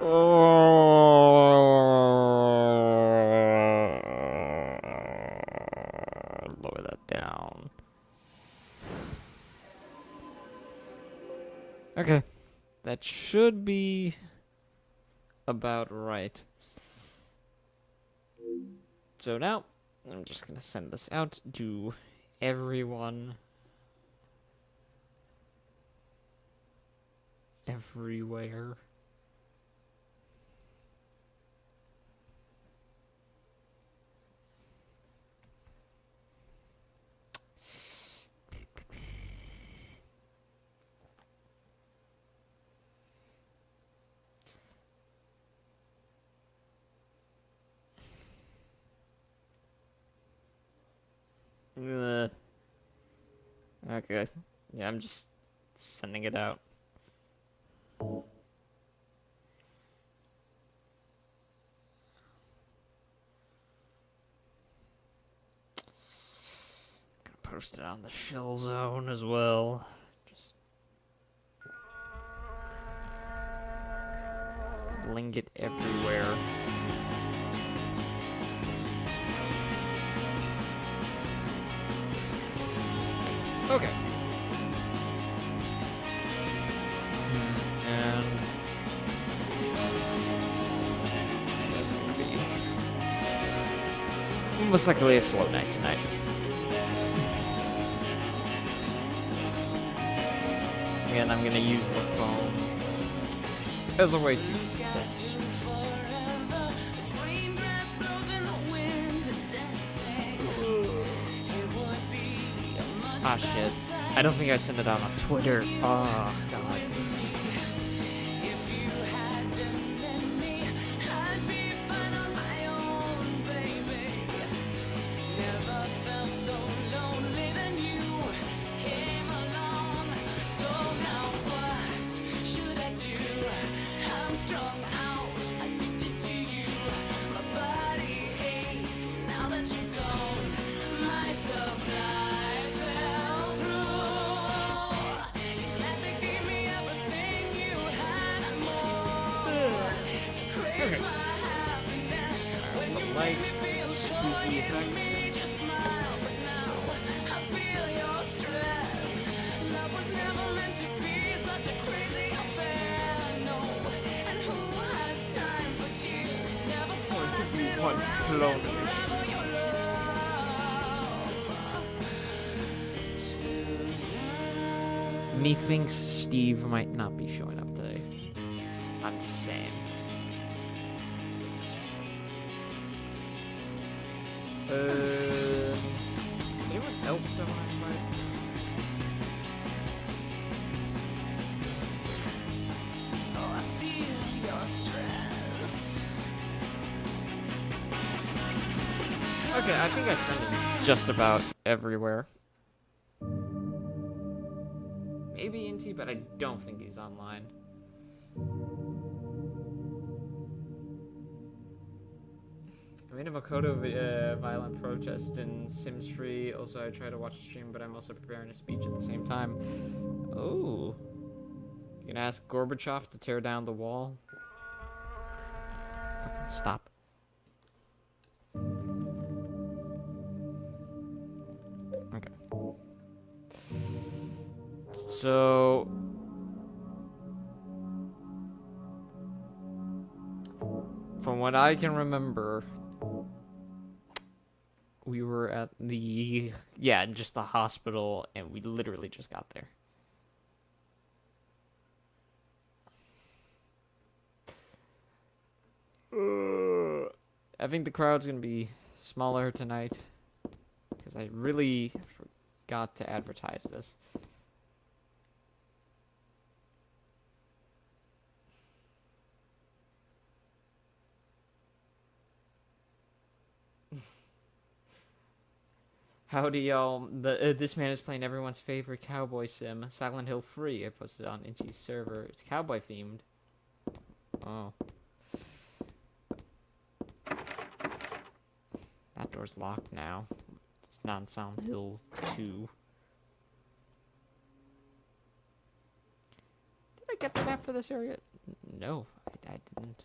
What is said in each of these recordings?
Lower that down. Okay. That should be about right. So now, I'm just gonna send this out to everyone. Everywhere. Okay. Yeah, I'm just sending it out. Gonna post it on the Shell Zone as well. Just link it everywhere. Okay. And that's gonna be most likely a slow night tonight. And I'm gonna use the phone as a way to test. Ah, shit. I don't think I sent it out on Twitter. Oh, God. Light, spooky effect. One clone. Methinks Steve might not be showing up today. I'm just saying. Anyone else I want to invite? Okay, I think I sent it just about everywhere. Maybe Inti, but I don't think he's online. I made a Makoto violent protest in Sims 3. Also, I try to watch a stream, but I'm also preparing a speech at the same time. Oh. You gonna ask Gorbachev to tear down the wall? Fucking stop. Okay. So... from what I can remember... we were at the... yeah, just the hospital, and we literally just got there. I think the crowd's gonna be smaller tonight, because I really forgot to advertise this. Howdy, y'all. This man is playing everyone's favorite cowboy sim, Silent Hill Free. I posted it on Inti's server. It's cowboy themed. Oh. That door's locked now. It's not in Silent Hill 2. Did I get the map for this area? No, I I didn't.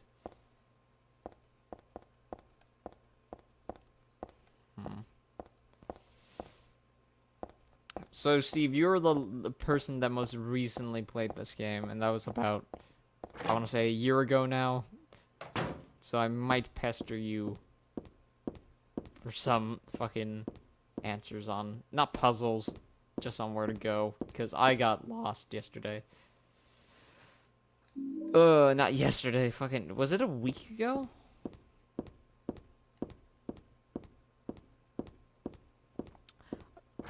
So, Steve, you're the person that most recently played this game, and that was about, I want to say, a year ago now. So I might pester you for some fucking answers on, not puzzles, just on where to go, because I got lost yesterday. Not yesterday, fucking, was it a week ago?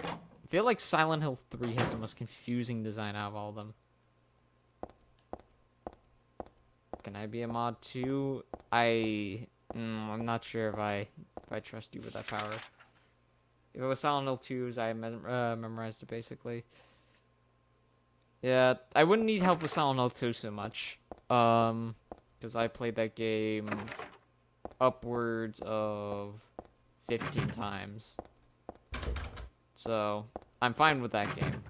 I feel like Silent Hill 3 has the most confusing design out of all of them. Can I be a mod too? I'm not sure if I trust you with that power. If it was Silent Hill 2's, I memorized it basically. Yeah, I wouldn't need help with Silent Hill 2 so much. Because I played that game upwards of 15 times. So, I'm fine with that game.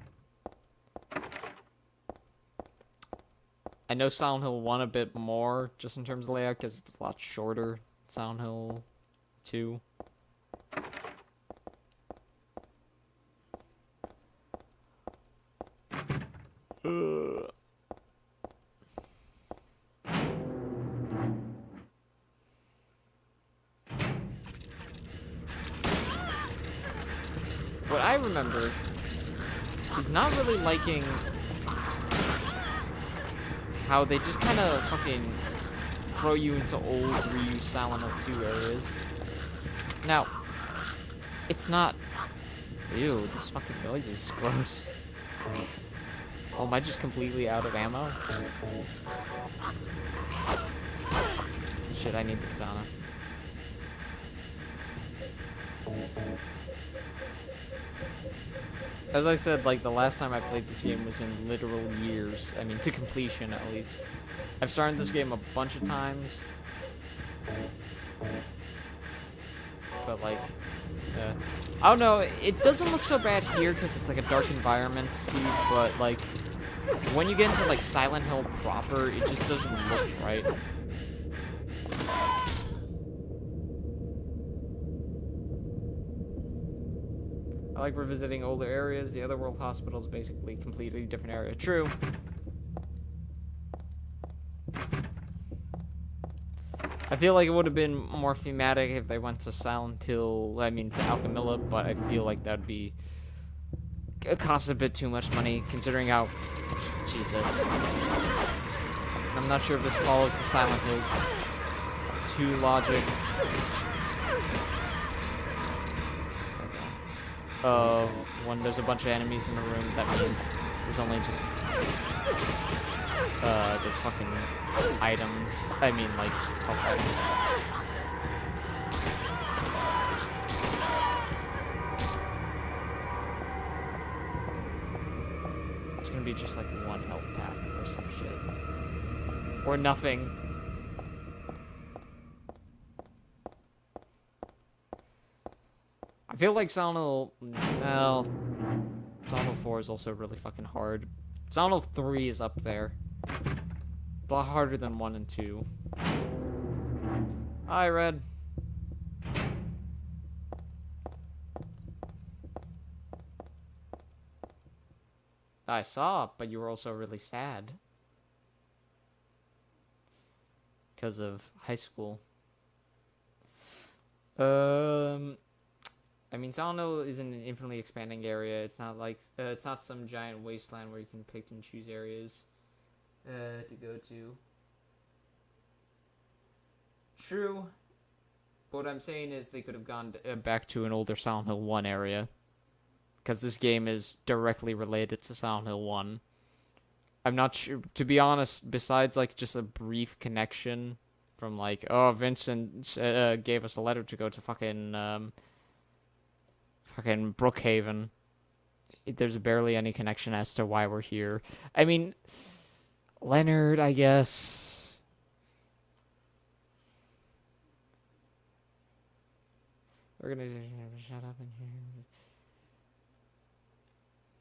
I know Silent Hill 1 a bit more, just in terms of layout, because it's a lot shorter than Silent Hill 2. What I remember is not really liking how they just kind of fucking throw you into old reused Silent Hill 2 areas. Now, it's not... Ew, this fucking noise is gross. Oh, am I just completely out of ammo? Shit, I need the katana. As I said, like, the last time I played this game was in literal years. I mean, to completion, at least. I've started this game a bunch of times. But, like, I don't know, it doesn't look so bad here because it's, like, a dark environment, Steve, but, like, when you get into, like, Silent Hill proper, it just doesn't look right. I like revisiting older areas. The Otherworld Hospital is basically a completely different area. True. I feel like it would have been more thematic if they went to Silent Hill, to Alchemilla, but I feel like that'd be... It costs a bit too much money, considering how... Jesus. I'm not sure if this follows the Silent Hill 2 logic. Of when there's a bunch of enemies in the room, that means there's only just there's fucking items. I mean, like, health items. It's gonna be just like one health pack or some shit. Or nothing. I feel like Silent Hill... Well... Silent Hill 4 is also really fucking hard. Silent Hill 3 is up there. A lot harder than 1 and 2. Hi, Red. I saw, but you were also really sad. Because of high school. I mean, Silent Hill is an infinitely expanding area. It's not like it's not some giant wasteland where you can pick and choose areas to go to. True, but what I'm saying is they could have gone back to an older Silent Hill 1 area, because this game is directly related to Silent Hill 1. I'm not sure, to be honest. Besides, like, just a brief connection from, like, oh, Vincent gave us a letter to go to fucking Brookhaven. There's barely any connection as to why we're here. I mean, Leonard, I guess. Organization, shut up in here.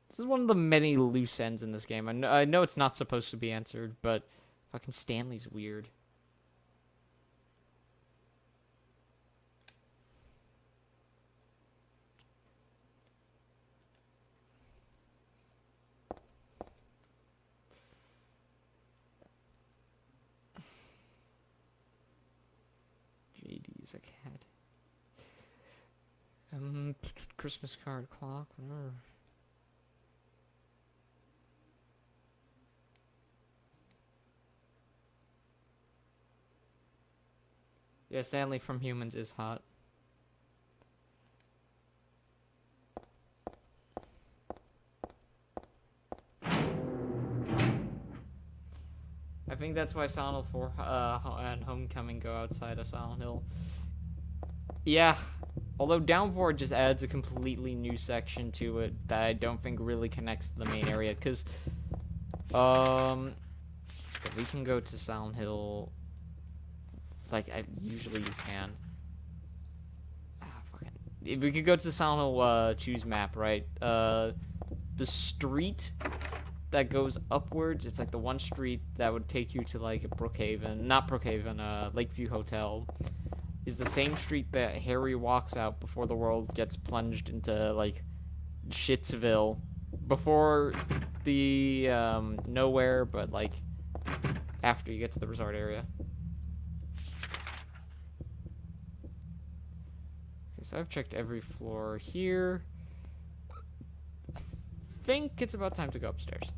This is one of the many loose ends in this game. I know it's not supposed to be answered, but fucking Stanley's weird. 80s, a cat. Christmas card, clock, whatever. Yeah, Stanley from Humans is hot. I think that's why Silent Hill 4 and Homecoming go outside of Silent Hill. Yeah, although Downpour just adds a completely new section to it that I don't think really connects to the main area, because, we can go to Silent Hill, like, usually you can. Fucking. If we could go to the Silent Hill, 2's map, right? The street that goes upwards, it's like the one street that would take you to, like, Brookhaven, not Brookhaven, Lakeview Hotel, is the same street that Harry walks out before the world gets plunged into, like, Shitsville. Before the, nowhere, but, like, after you get to the resort area. Okay, so I've checked every floor here. I think it's about time to go upstairs.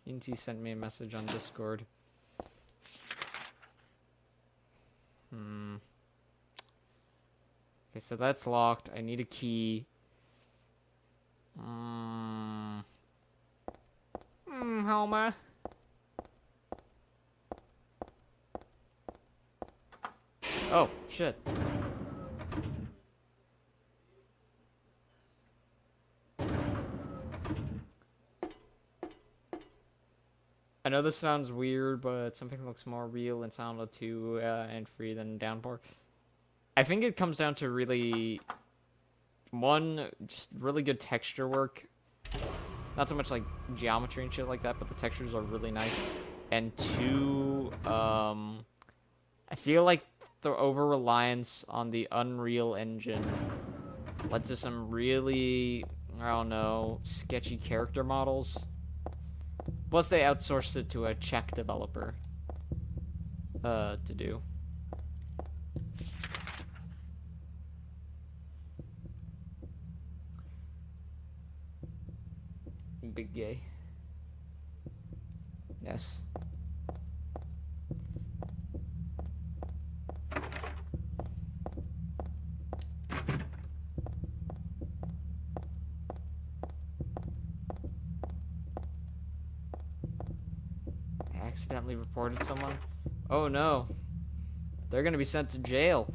Inti sent me a message on Discord. Okay, so that's locked. I need a key. Homer. Oh, shit. I know this sounds weird, but something looks more real in Silent Hill 2 and free than Downpour. I think it comes down to really, one, just really good texture work. Not so much like geometry and shit like that, but the textures are really nice. And two, I feel like the over-reliance on the Unreal Engine led to some really, I don't know, sketchy character models. Plus, they outsourced it to a Czech developer to do. Big gay. Yes. I accidentally reported someone. Oh no. They're gonna be sent to jail.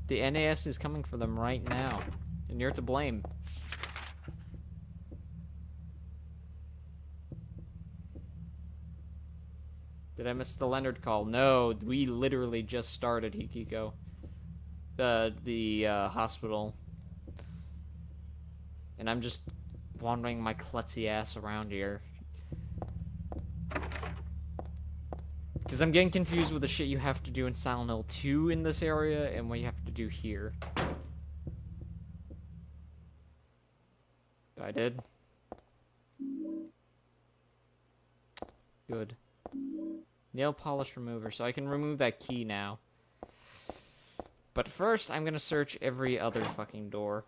The NAS is coming for them right now. And you're to blame. Did I miss the Leonard call? No, we literally just started Hikiko. The hospital. And I'm just wandering my klutzy ass around here. Because I'm getting confused with the shit you have to do in Silent Hill 2 in this area and what you have to do here. I did. Good. Nail polish remover, so I can remove that key now. But first, I'm gonna search every other fucking door.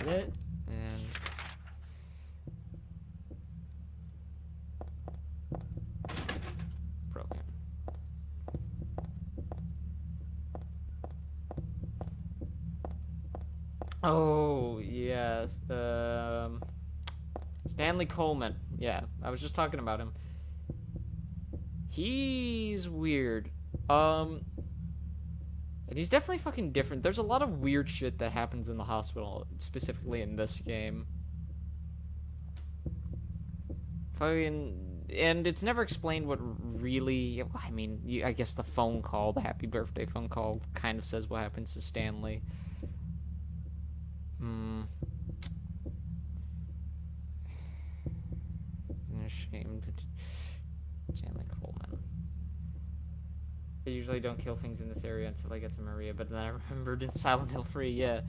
And broken. Oh, yes. Stanley Coleman. Yeah, I was just talking about him. He's weird. And he's definitely fucking different. There's a lot of weird shit that happens in the hospital, specifically in this game. Fucking, and it's never explained what really, I mean, I guess the phone call, the happy birthday phone call, kind of says what happens to Stanley. Shame. Stanley Coleman. I usually don't kill things in this area until I get to Maria, but then I remembered in Silent Hill 3, yeah.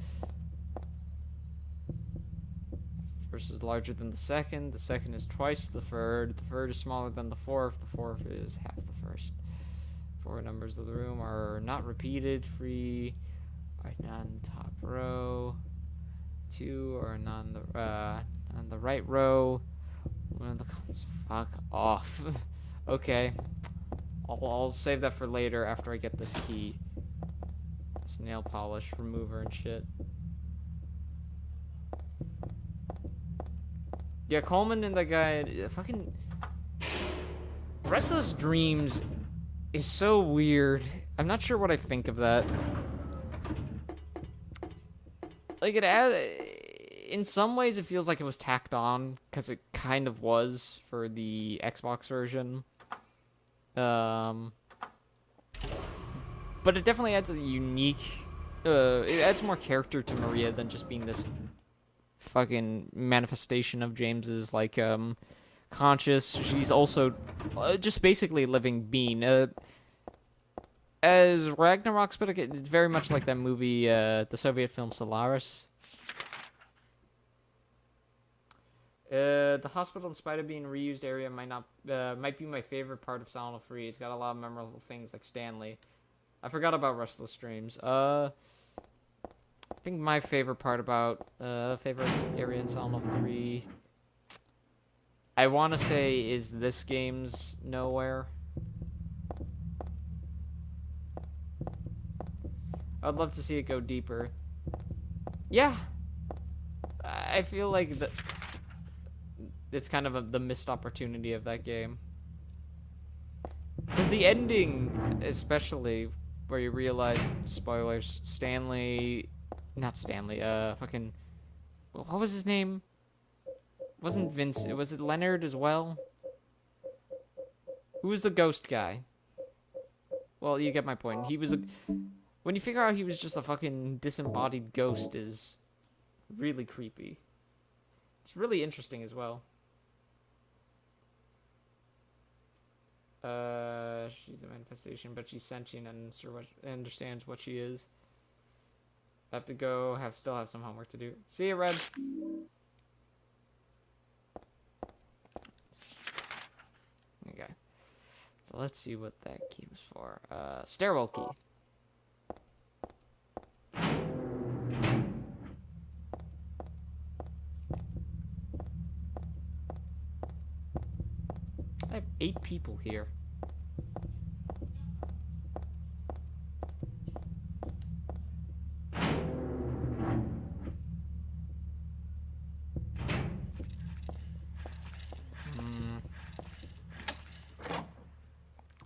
First is larger than the second is twice the third is smaller than the fourth is half the first. 4 numbers of the room are not repeated, 3 are on top row, 2 are on the right row, one of the columns, fuck off. Okay, I'll save that for later after I get this key. This nail polish remover and shit. Yeah, Coleman and that guy, fucking Restless Dreams is so weird. I'm not sure what I think of that. Like, in some ways it feels like it was tacked on, because it kind of was for the Xbox version. But it definitely adds a unique, it adds more character to Maria than just being this fucking manifestation of James's, like, conscious. She's also just basically a living being. As Ragnarok's, but it's very much like that movie, the Soviet film Solaris. The hospital, in spite of being a reused area, might be my favorite part of Silent Hill 3. It's got a lot of memorable things like Stanley. I forgot about Restless Dreams. I think my favorite part about favorite area in Silent Hill 3, I want to say, is this game's Nowhere. I'd love to see it go deeper. Yeah, I feel like it's kind of the missed opportunity of that game. Because the ending, especially, where you realize, spoilers, fucking, what was his name? Wasn't Vince, was it Leonard as well? Who was the ghost guy? Well, you get my point. When you figure out he was just a fucking disembodied ghost, is really creepy. It's really interesting as well. She's a manifestation, but she's sentient and understands what she is. I have to go, still have some homework to do. See you, Red. Okay. So let's see what that key was for. Stairwell key. I have 8 people here.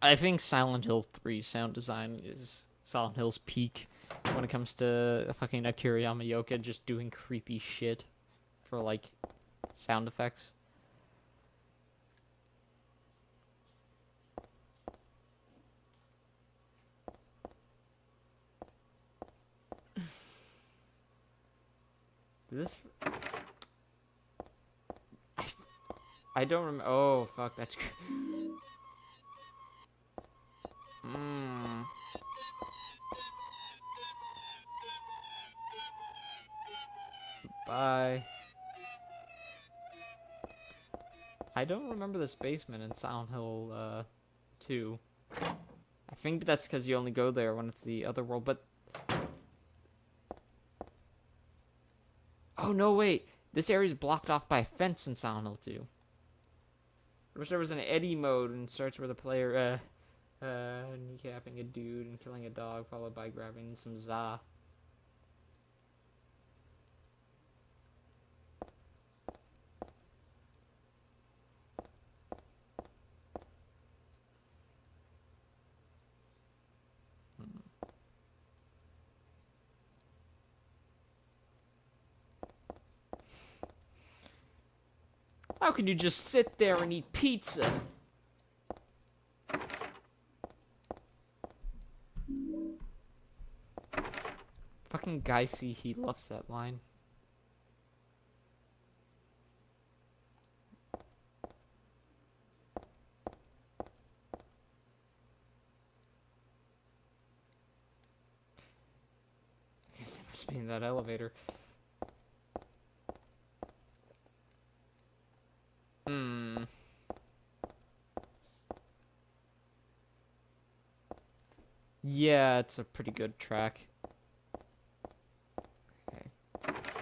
I think Silent Hill 3 sound design is Silent Hill's peak when it comes to fucking Akira Yamaoka just doing creepy shit for, like, sound effects. I don't remember. Oh, fuck, that's... Bye. I don't remember this basement in Silent Hill 2. I think that's because you only go there when it's the other world, but... Oh, no, wait. This area is blocked off by a fence in Silent Hill 2. I wish there was an Eddie mode and starts where the player, kneecapping a dude and killing a dog, followed by grabbing some za. How can you just sit there and eat pizza? Fucking Geisy, he loves that line. be in that elevator. Hmm. Yeah, it's a pretty good track. Okay.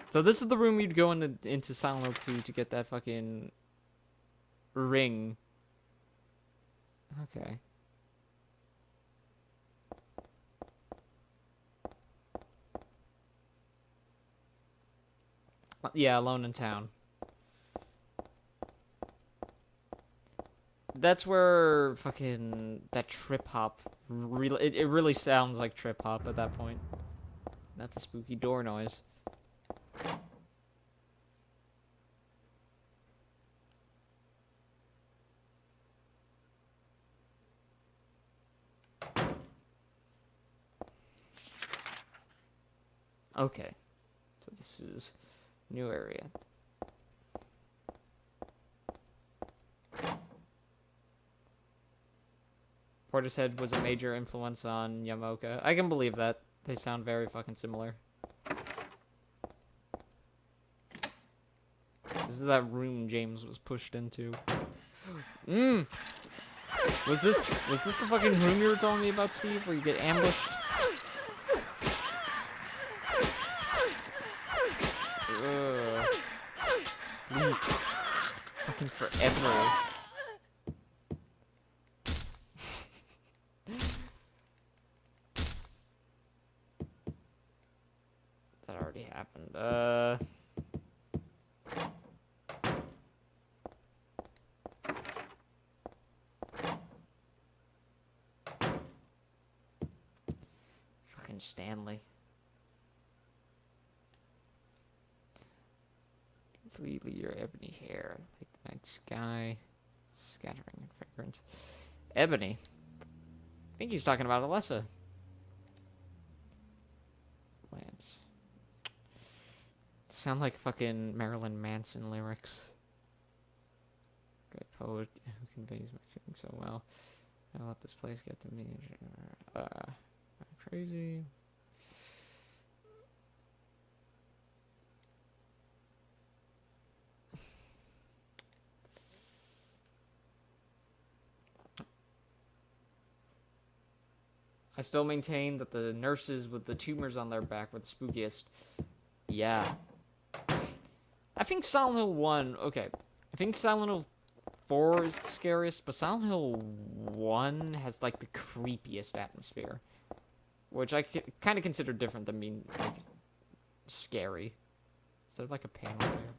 So this is the room you'd go into Silent Hill 2 to get that fucking ring. Okay. Yeah, Alone in Town. That's where fucking that trip hop really it really sounds like trip hop at that point. That's a spooky door noise. Okay. So this is new area. Portishead was a major influence on Yamoka. I can believe that. They sound very fucking similar. This is that room James was pushed into. Was this the fucking room you were telling me about, Steve, where you get ambushed? Ugh. Sleep. Fucking forever. That already happened. Fucking Stanley. Completely your ebony hair, like the night sky, scattering in fragrance. Ebony. I think he's talking about Alessa. Lance. Sound like fucking Marilyn Manson lyrics. Great poet who conveys my feelings so well. I let this place get to me. Crazy. I still maintain that the nurses with the tumors on their back were the spookiest. Yeah. I think Silent Hill 1, okay. I think Silent Hill 4 is the scariest, but Silent Hill 1 has, like, the creepiest atmosphere. Which I kind of consider different than being, like, scary. Is there, like, a panel there?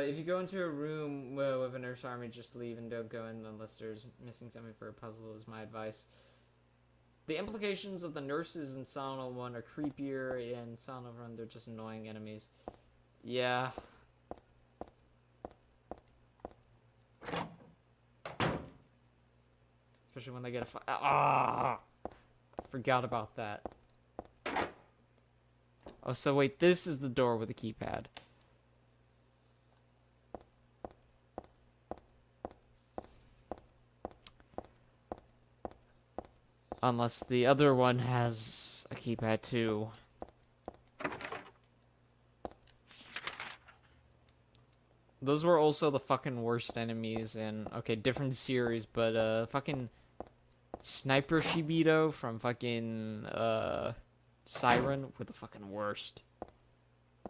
If you go into a room with a nurse army, just leave and don't go in unless there's missing something for a puzzle, is my advice. The implications of the nurses in Silent Hill 1 are creepier, and Silent Hill 1, they're just annoying enemies. Yeah. Especially when they get a forgot about that. Oh, so wait, this is the door with the keypad. Unless the other one has a keypad too. Those were also the fucking worst enemies in, okay, different series, but fucking Sniper Shibito from fucking Siren were the fucking worst.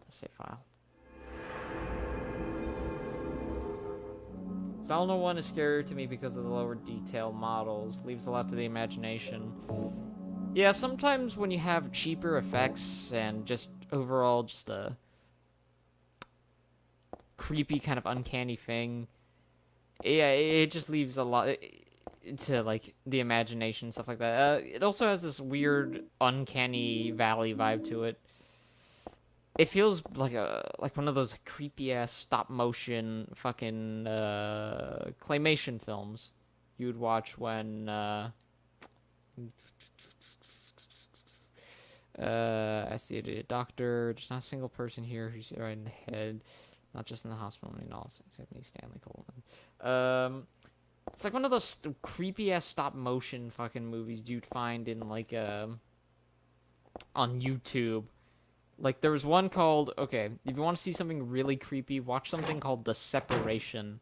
Save file. Silent Hill 1 is scarier to me because of the lower detail models. Leaves a lot to the imagination. Yeah, sometimes when you have cheaper effects and just overall just a creepy kind of uncanny thing, yeah, it just leaves a lot to like the imagination, stuff like that. It also has this weird uncanny valley vibe to it. It feels like one of those creepy ass stop motion fucking claymation films you would watch when I see a doctor. There's not a single person here who's right in the head, not just in the hospital. I mean, all except Stanley Coleman. It's like one of those creepy ass stop motion fucking movies you'd find in like on YouTube. Like there was one called, okay, if you want to see something really creepy, watch something called The Separation.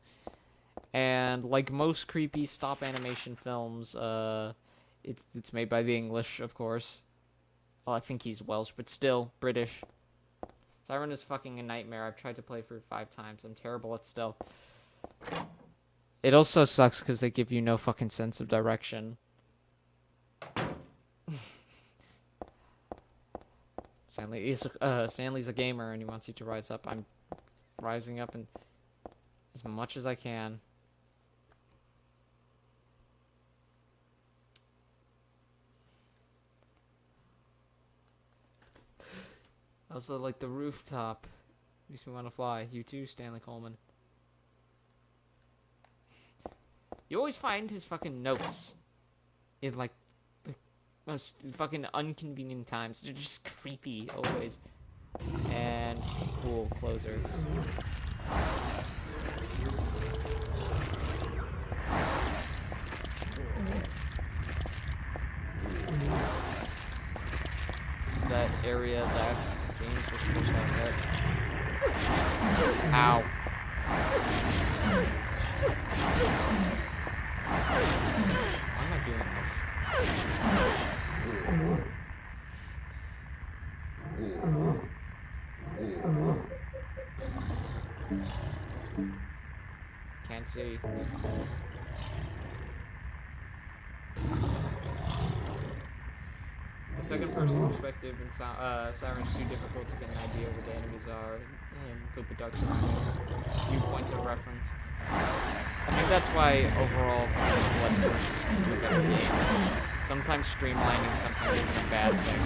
And like most creepy stop animation films, it's made by the English, of course. Well, I think he's Welsh, but still British. Siren is fucking a nightmare. I've tried to play through it 5 times. I'm terrible at stealth. It also sucks because they give you no fucking sense of direction. Stanley's a gamer and he wants you to rise up. I'm rising up and as much as I can. I also like the rooftop. Makes me want to fly. You too, Stanley Coleman. You always find his fucking notes in like the most fucking inconvenient times. They're just creepy always. And cool closers. This is that area that James was supposed to have hit. Ow. Why am I doing this? Can't see. The second person perspective in Siren's too difficult to get an idea of what the enemies are, and with the dark surroundings, viewpoints of reference. I think that's why overall Blood Curse is a better game. Sometimes streamlining something isn't a bad thing.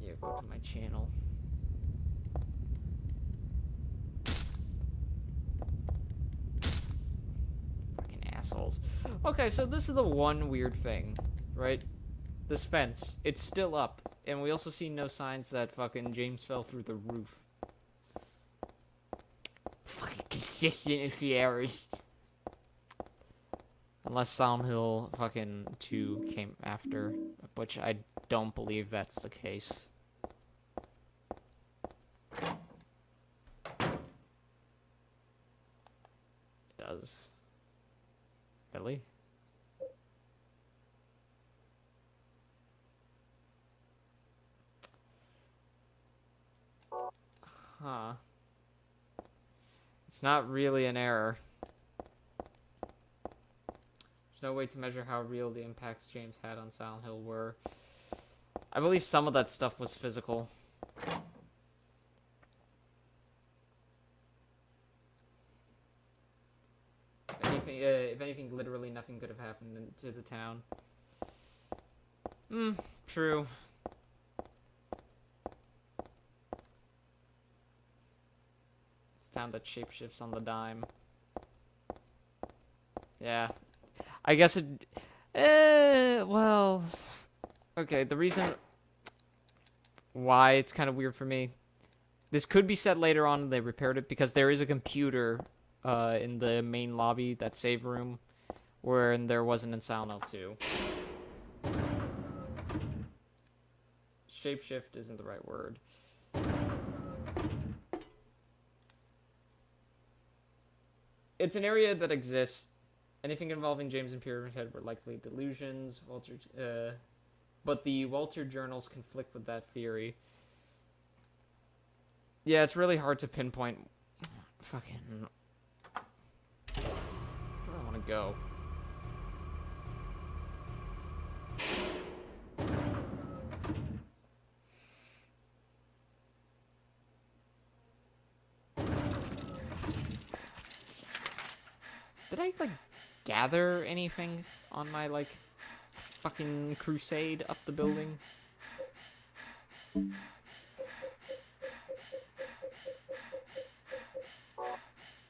Yeah, go to my channel. Fucking assholes. Okay, so this is the one weird thing, right? This fence, it's still up. And we also see no signs that fucking James fell through the roof. Fucking consistency errors. Unless Silent Hill fucking 2 came after, which I don't believe that's the case. It does. Really? Huh. It's not really an error. There's no way to measure how real the impacts James had on Silent Hill were. I believe some of that stuff was physical. If anything, literally nothing could have happened to the town. True. It's a town that shapeshifts on the dime. Yeah. I guess it... well... Okay, the reason why it's kind of weird for me... This could be said later on, they repaired it, because there is a computer in the main lobby, that save room, where there wasn't in Silent Hill 2. Shapeshift isn't the right word. It's an area that exists. Anything involving James and Pyramid Head were likely delusions. But the Walter journals conflict with that theory. Yeah, it's really hard to pinpoint. Fucking... Where do I want to go? Did I, like, gather anything on my, like, fucking crusade up the building?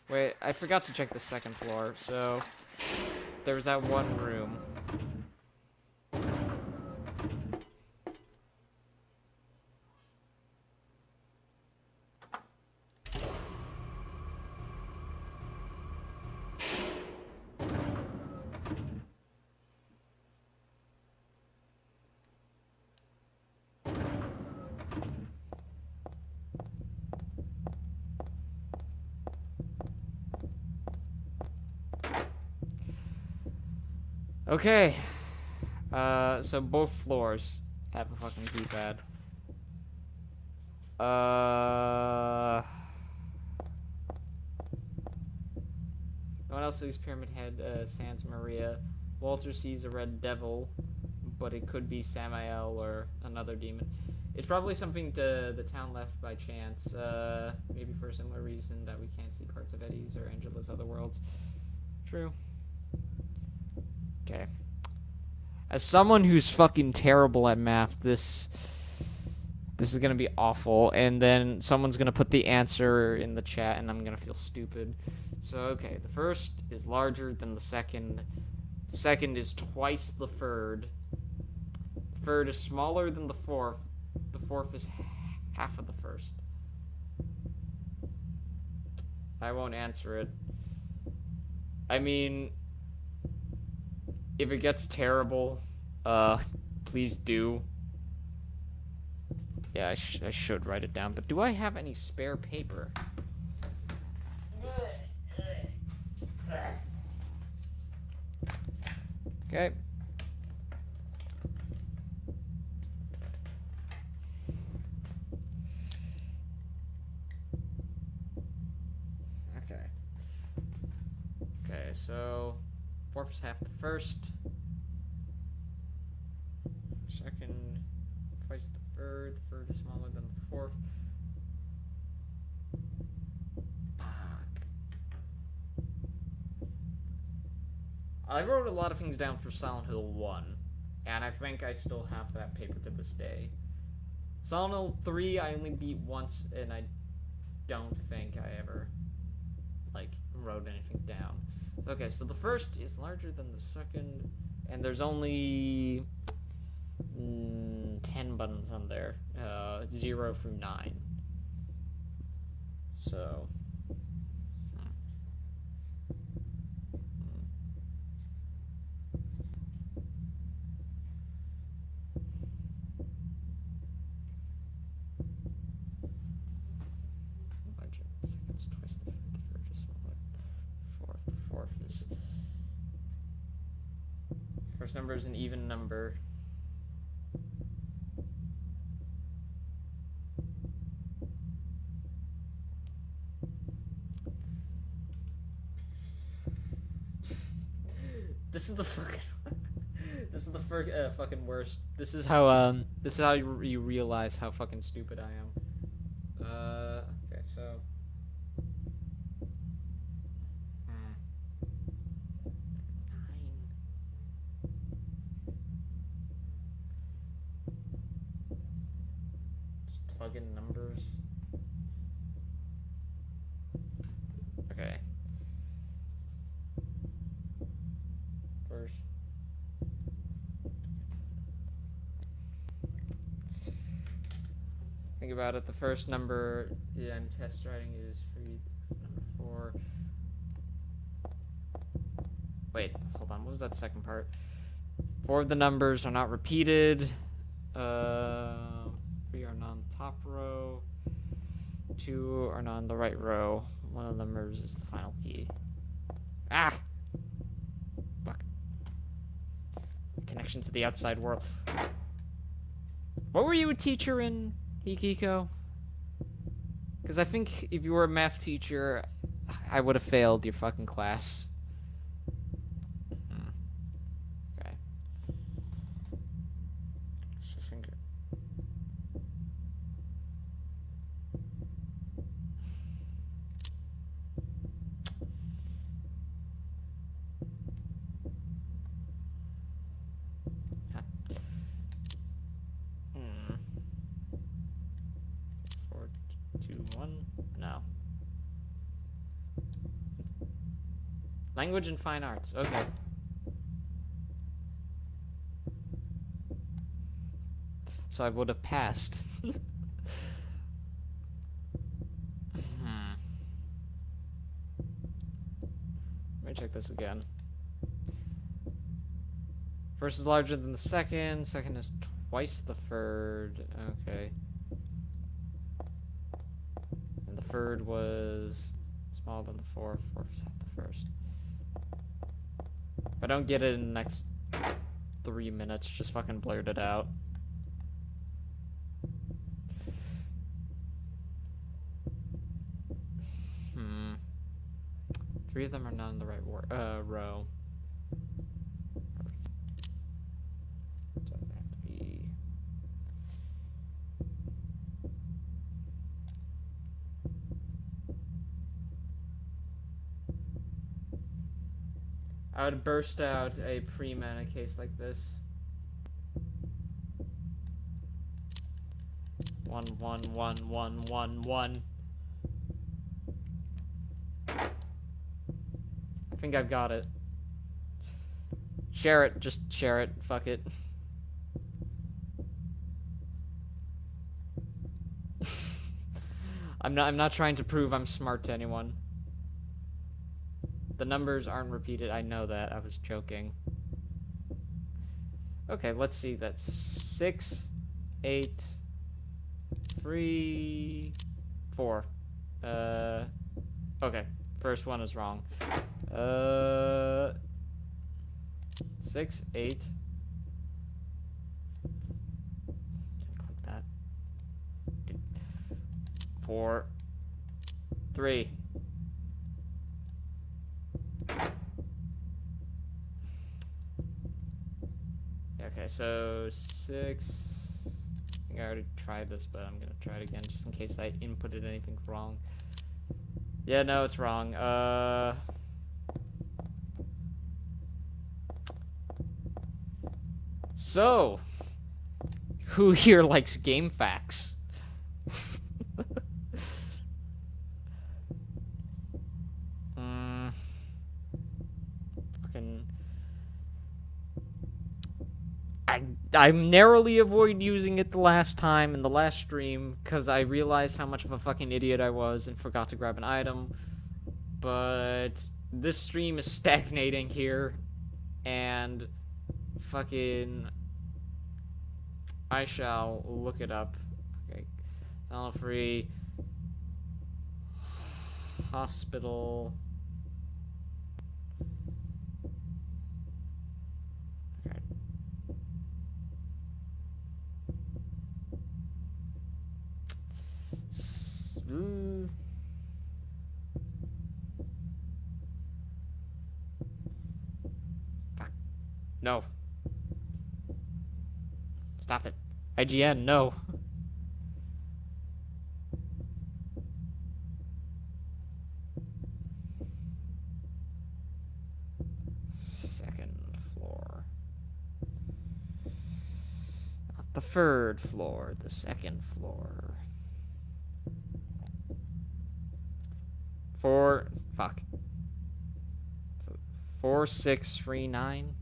Wait, I forgot to check the second floor, so... there was that one room. Okay. So both floors have a fucking keypad. No one else sees Pyramid Head, Sans Maria. Walter sees a red devil, but it could be Samael or another demon. It's probably something the town left by chance, maybe for a similar reason that we can't see parts of Eddie's or Angela's other worlds. True. Okay. As someone who's fucking terrible at math, this is gonna be awful, and then someone's gonna put the answer in the chat, and I'm gonna feel stupid. So, okay, the first is larger than the second. The second is twice the third. The third is smaller than the fourth. The fourth is half of the first. I won't answer it. I mean, if it gets terrible, please do. Yeah, I should write it down, but do I have any spare paper? Okay. Okay, so fourth is half the first. Second, twice the third. Third is smaller than the fourth. Fuck. I wrote a lot of things down for Silent Hill 1, and I think I still have that paper to this day. Silent Hill 3 I only beat once, and I don't think I ever, like, wrote anything down. So, okay, so the first is larger than the second, and there's only 10 buttons on there, 0 through 9. So, larger. The second's twice the third is smaller. The fourth is. First number is an even number. This is the fucking. This is the fucking worst. This is how you realize how fucking stupid I am. Okay, so. Just plug in numbers. Okay. First. Think about it. The first number I'm test writing is number 4. Wait, hold on. What was that second part? 4 of the numbers are not repeated. 3 are not on the top row. 2 are not on the right row. One of the numbers is the final key. Ah! Fuck. Connection to the outside world. What were you a teacher in, Hikiko? Because I think if you were a math teacher, I would have failed your fucking class. Okay. So finger. No. Language and fine arts. Okay. so I would have passed. Let me check this again. First is larger than the second. Second is twice the third. Okay. And the third was smaller than the fourth. Fourth is half the first. If I don't get it in the next 3 minutes, just fucking blurt it out. Three of them are not in the right row. So they have to be... I would burst out a pre-mana case like this. 1, 1, 1, 1, 1, 1. I think I've got it. Share it, just share it. Fuck it. I'm not trying to prove I'm smart to anyone. The numbers aren't repeated. I know that. I was joking. Okay, let's see. That's 6, 8, 3, 4. Okay. First one is wrong. 6, 8. Click that. 4, 3. Okay, so 6. I think I already tried this, but I'm gonna try it again just in case I inputted anything wrong. Yeah, no, it's wrong. So, who here likes game facts? I narrowly avoided using it the last time in the last stream because I realized how much of a fucking idiot I was and forgot to grab an item. But this stream is stagnating here, and fucking I shall look it up. Okay, Silent Free Hospital. Fuck. No. Stop it. IGN, no. Second floor. Not the third floor, the second floor. 4639.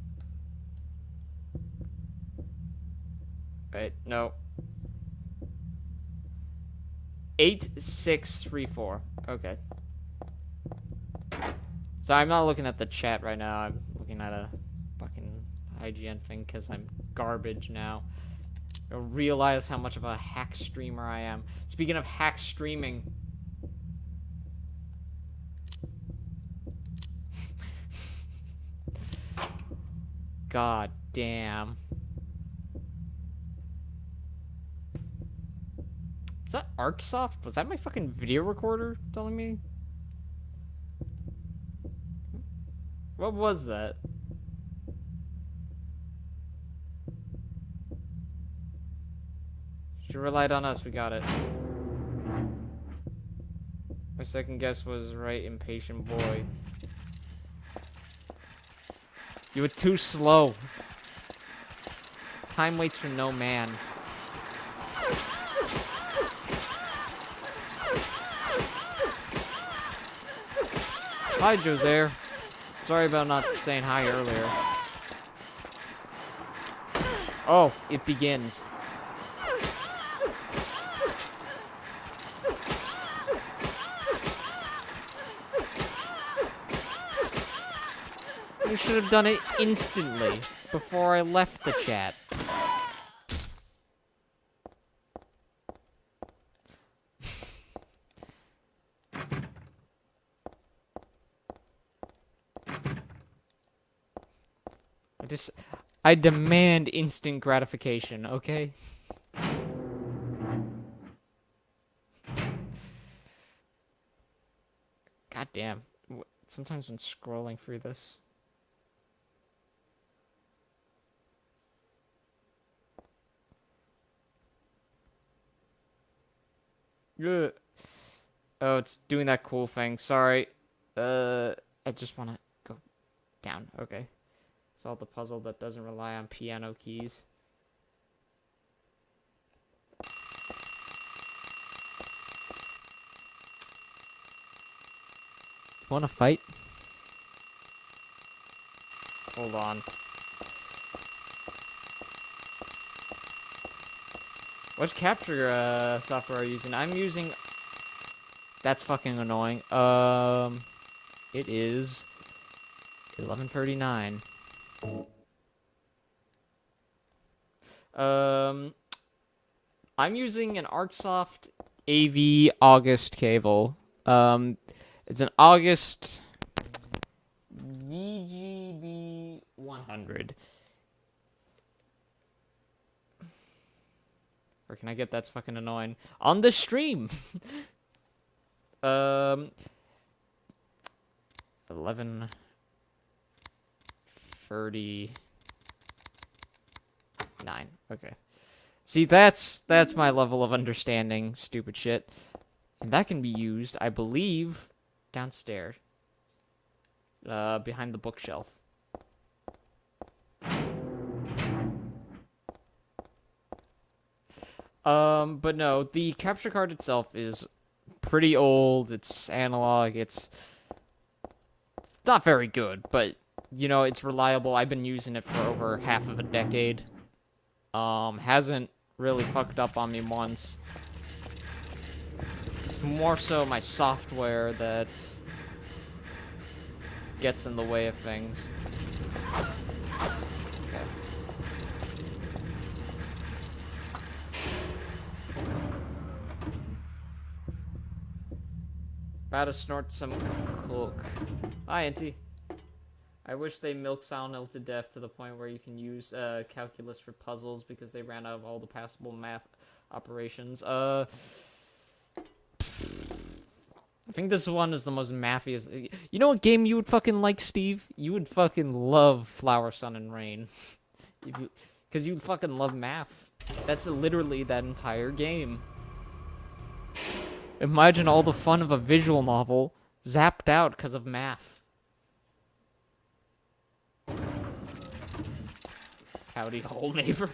Wait, no. 8634. Okay. So I'm not looking at the chat right now. I'm looking at a fucking IGN thing because I'm garbage now. I realize how much of a hack streamer I am. Speaking of hack streaming. God damn. Is that ArcSoft? Was that my fucking video recorder telling me? What was that? She relied on us, we got it. My second guess was right, impatient boy. You were too slow. Time waits for no man. Hi, Josair. Sorry about not saying hi earlier. Oh, it begins. should have done it instantly before I left the chat. I demand instant gratification, okay? God damn. Sometimes when scrolling through this. Ugh. Oh, it's doing that cool thing. Sorry. I just want to go down. Okay. Solve the puzzle that doesn't rely on piano keys. Want to fight? Hold on. What capture software are you using? I'm using... That's fucking annoying. It is 11:39. I'm using an ArcSoft AV August cable. It's an August VGB 100. Where can I get that's fucking annoying? On the stream! 11:39. Okay. See, that's my level of understanding stupid shit. And that can be used, I believe, downstairs. Behind the bookshelf. But no, the capture card itself is pretty old. It's analog. It's not very good, but, you know, it's reliable. I've been using it for over half of a decade. Hasn't really fucked up on me once. It's more so my software that gets in the way of things. Okay. About to snort some coke. Hi, Auntie. I wish they milked Silent Hill to death to the point where you can use calculus for puzzles because they ran out of all the passable math operations. I think this one is the most mathiest. You know what game you would fucking like, Steve? You would fucking love Flower, Sun, and Rain. Because you'd fucking love math. That's literally that entire game. Imagine all the fun of a visual novel zapped out because of math. Howdy, whole neighbor.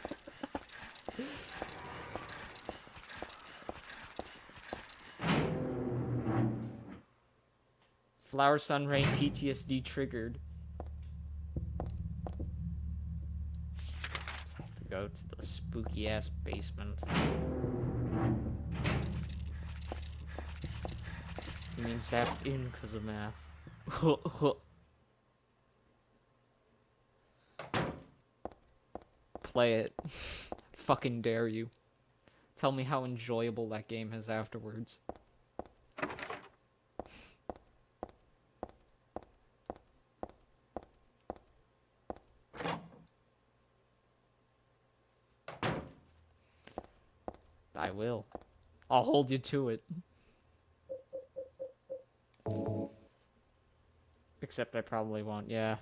Flower, Sun, Rain, PTSD triggered. Just have to go to the spooky ass basement. You mean zapped in because of math? Play it. Fucking dare you. Tell me how enjoyable that game is afterwards. I will. I'll hold you to it. Except I probably won't, yeah.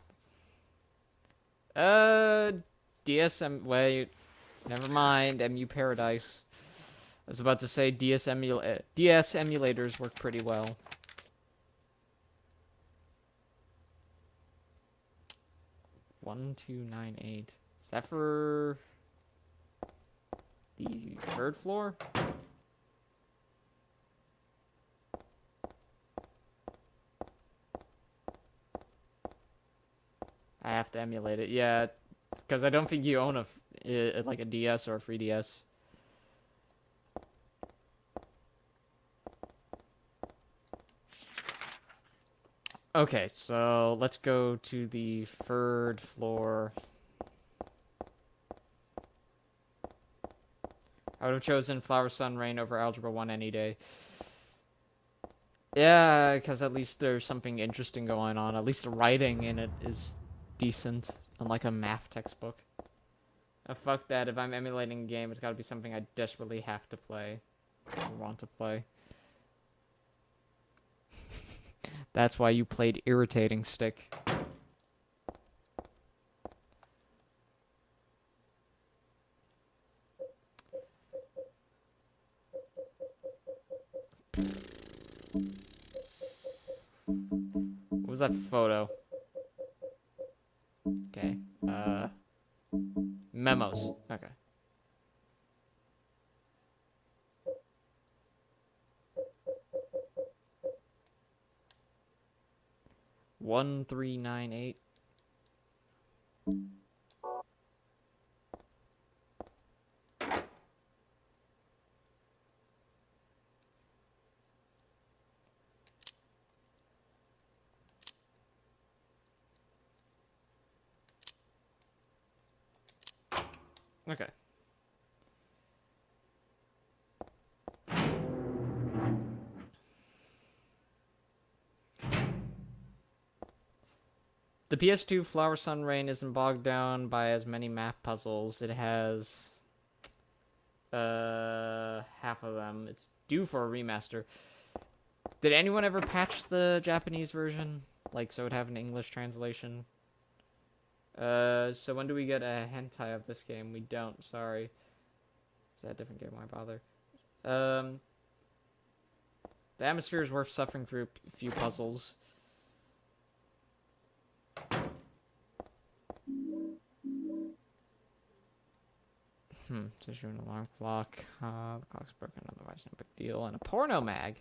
DSM, wait. Never mind, MU Paradise. I was about to say DS emulators work pretty well. One, 2, 9, 8. Is that for the third floor? I have to emulate it, yeah, because I don't think you own like a DS or a 3DS. Okay, so let's go to the third floor. I would have chosen Flower Sun Rain over Algebra 1 any day. Yeah, because at least there's something interesting going on. At least the writing in it is decent, unlike a math textbook. Fuck that. If I'm emulating a game, it's gotta be something I desperately have to play. Or want to play. That's why you played Irritating Stick. What was that photo? Okay. Memos. Okay. One 398. Okay. The PS2 Flower Sun Rain isn't bogged down by as many math puzzles. It has half of them. It's due for a remaster. Did anyone ever patch the Japanese version? Like, so it would have an English translation? So when do we get a hentai of this game? We don't, sorry. Is that a different game? Why bother? The atmosphere is worth suffering through a few puzzles. Just an alarm clock. The clock's broken, otherwise no big deal. And a porno mag.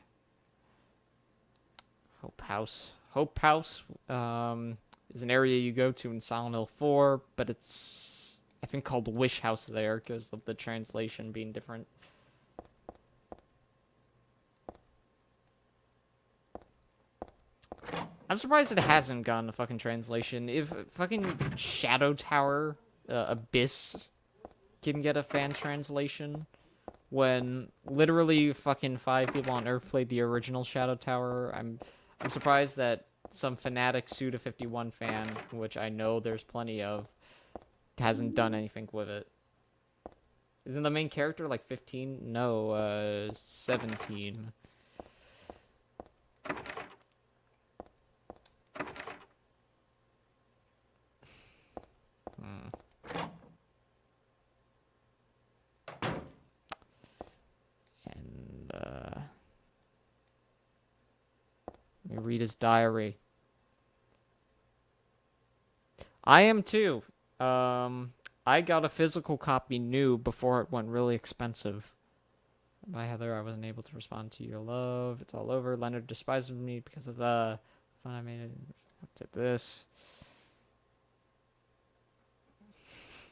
Hope House. Hope House is an area you go to in Silent Hill 4, but it's, I think, called Wish House there because of the translation being different. I'm surprised it hasn't gotten a fucking translation. If fucking Shadow Tower, Abyss can get a fan translation, when literally fucking 5 people on Earth played the original Shadow Tower, I'm surprised that some fanatic Suda51 fan, which I know there's plenty of, hasn't done anything with it. Isn't the main character like 15? No, 17. And, let me read his diary. I am too. I got a physical copy new before it went really expensive. By Heather, I wasn't able to respond to your love. It's all over. Leonard despises me because of the fun I made. To this.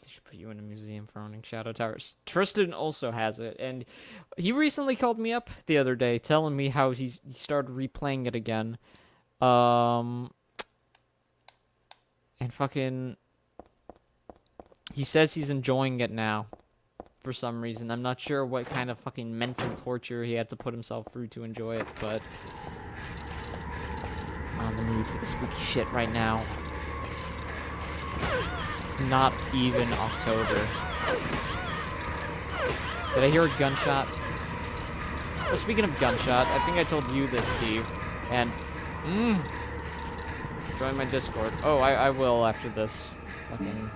They should put you in a museum for owning Shadow Towers. Tristan also has it, and he recently called me up the other day, telling me how he started replaying it again. And fucking, he says he's enjoying it now. For some reason. I'm not sure what kind of fucking mental torture he had to put himself through to enjoy it, but I'm on the mood for the spooky shit right now. It's not even October. Did I hear a gunshot? Well, speaking of gunshot, I think I told you this, Steve, and join my Discord. Oh, I will after this fucking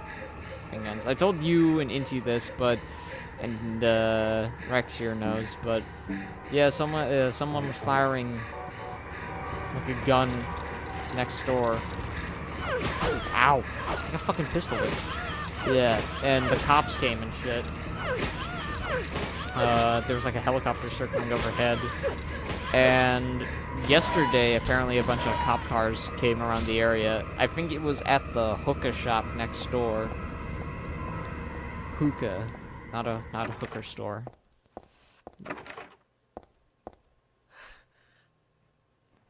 thing ends. I told you and Inti this, but and Rex here knows, but yeah, someone was firing like a gun next door. Ow! Like a fucking pistol whip. Yeah, and the cops came and shit. There was like a helicopter circling overhead, and yesterday apparently a bunch of cop cars came around the area. I think it was at the hookah shop next door. Hookah. Not a hooker store.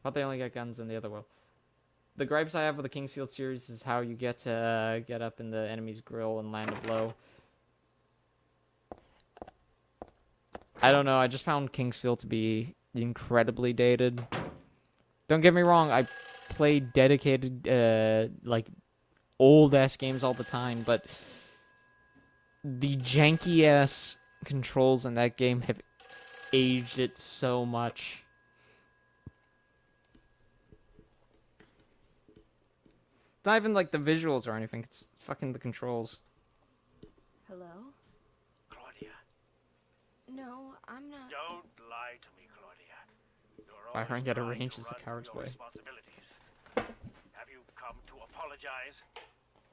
Thought they only got guns in the other world. the gripes I have with the Kingsfield series is how you get to get up in the enemy's grill and land a blow. I don't know, I just found Kingsfield to be incredibly dated. Don't get me wrong, I play dedicated, like, old-ass games all the time, but the janky-ass controls in that game have aged it so much. It's not even like the visuals or anything, it's fucking the controls. Hello? Claudia, No, I'm not. don't lie to me, Claudia. You're If I always get trying arranged to as the run coward's your way. responsibilities. Have you come to apologize?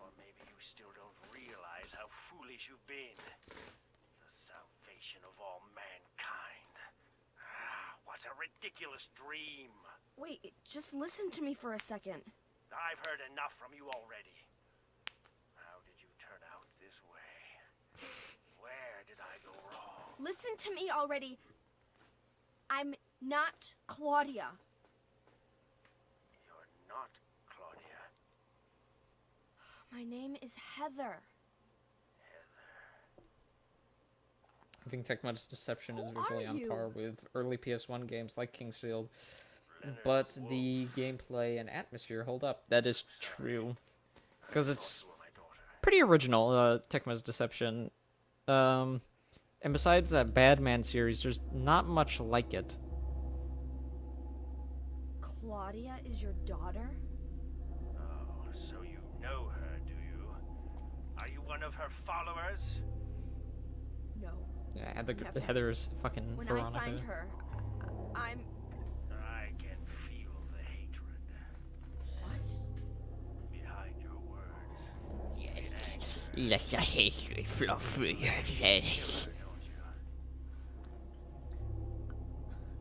Or maybe you still don't realize how foolish you've been. The salvation of all mankind. Ah, what a ridiculous dream. Wait, just listen to me for a second. I've heard enough from you already. How did you turn out this way? Where did I go wrong? Listen to me already. I'm not Claudia. You're not Claudia. My name is Heather. I think Tecmod's Deception is Who visually are on you? par with early PS1 games like Kingsfield, but the gameplay and atmosphere hold up. That is true, because it's pretty original, Tecmo's Deception. And besides that Badman series, there's not much like it. Claudia is your daughter? Oh, so you know her, do you? Are you one of her followers? No. Yeah, Never. Heather's fucking When Veronica. I find her, I'm... I can feel the hatred What? behind your words. Let the hatred flow through your veins. Don't you?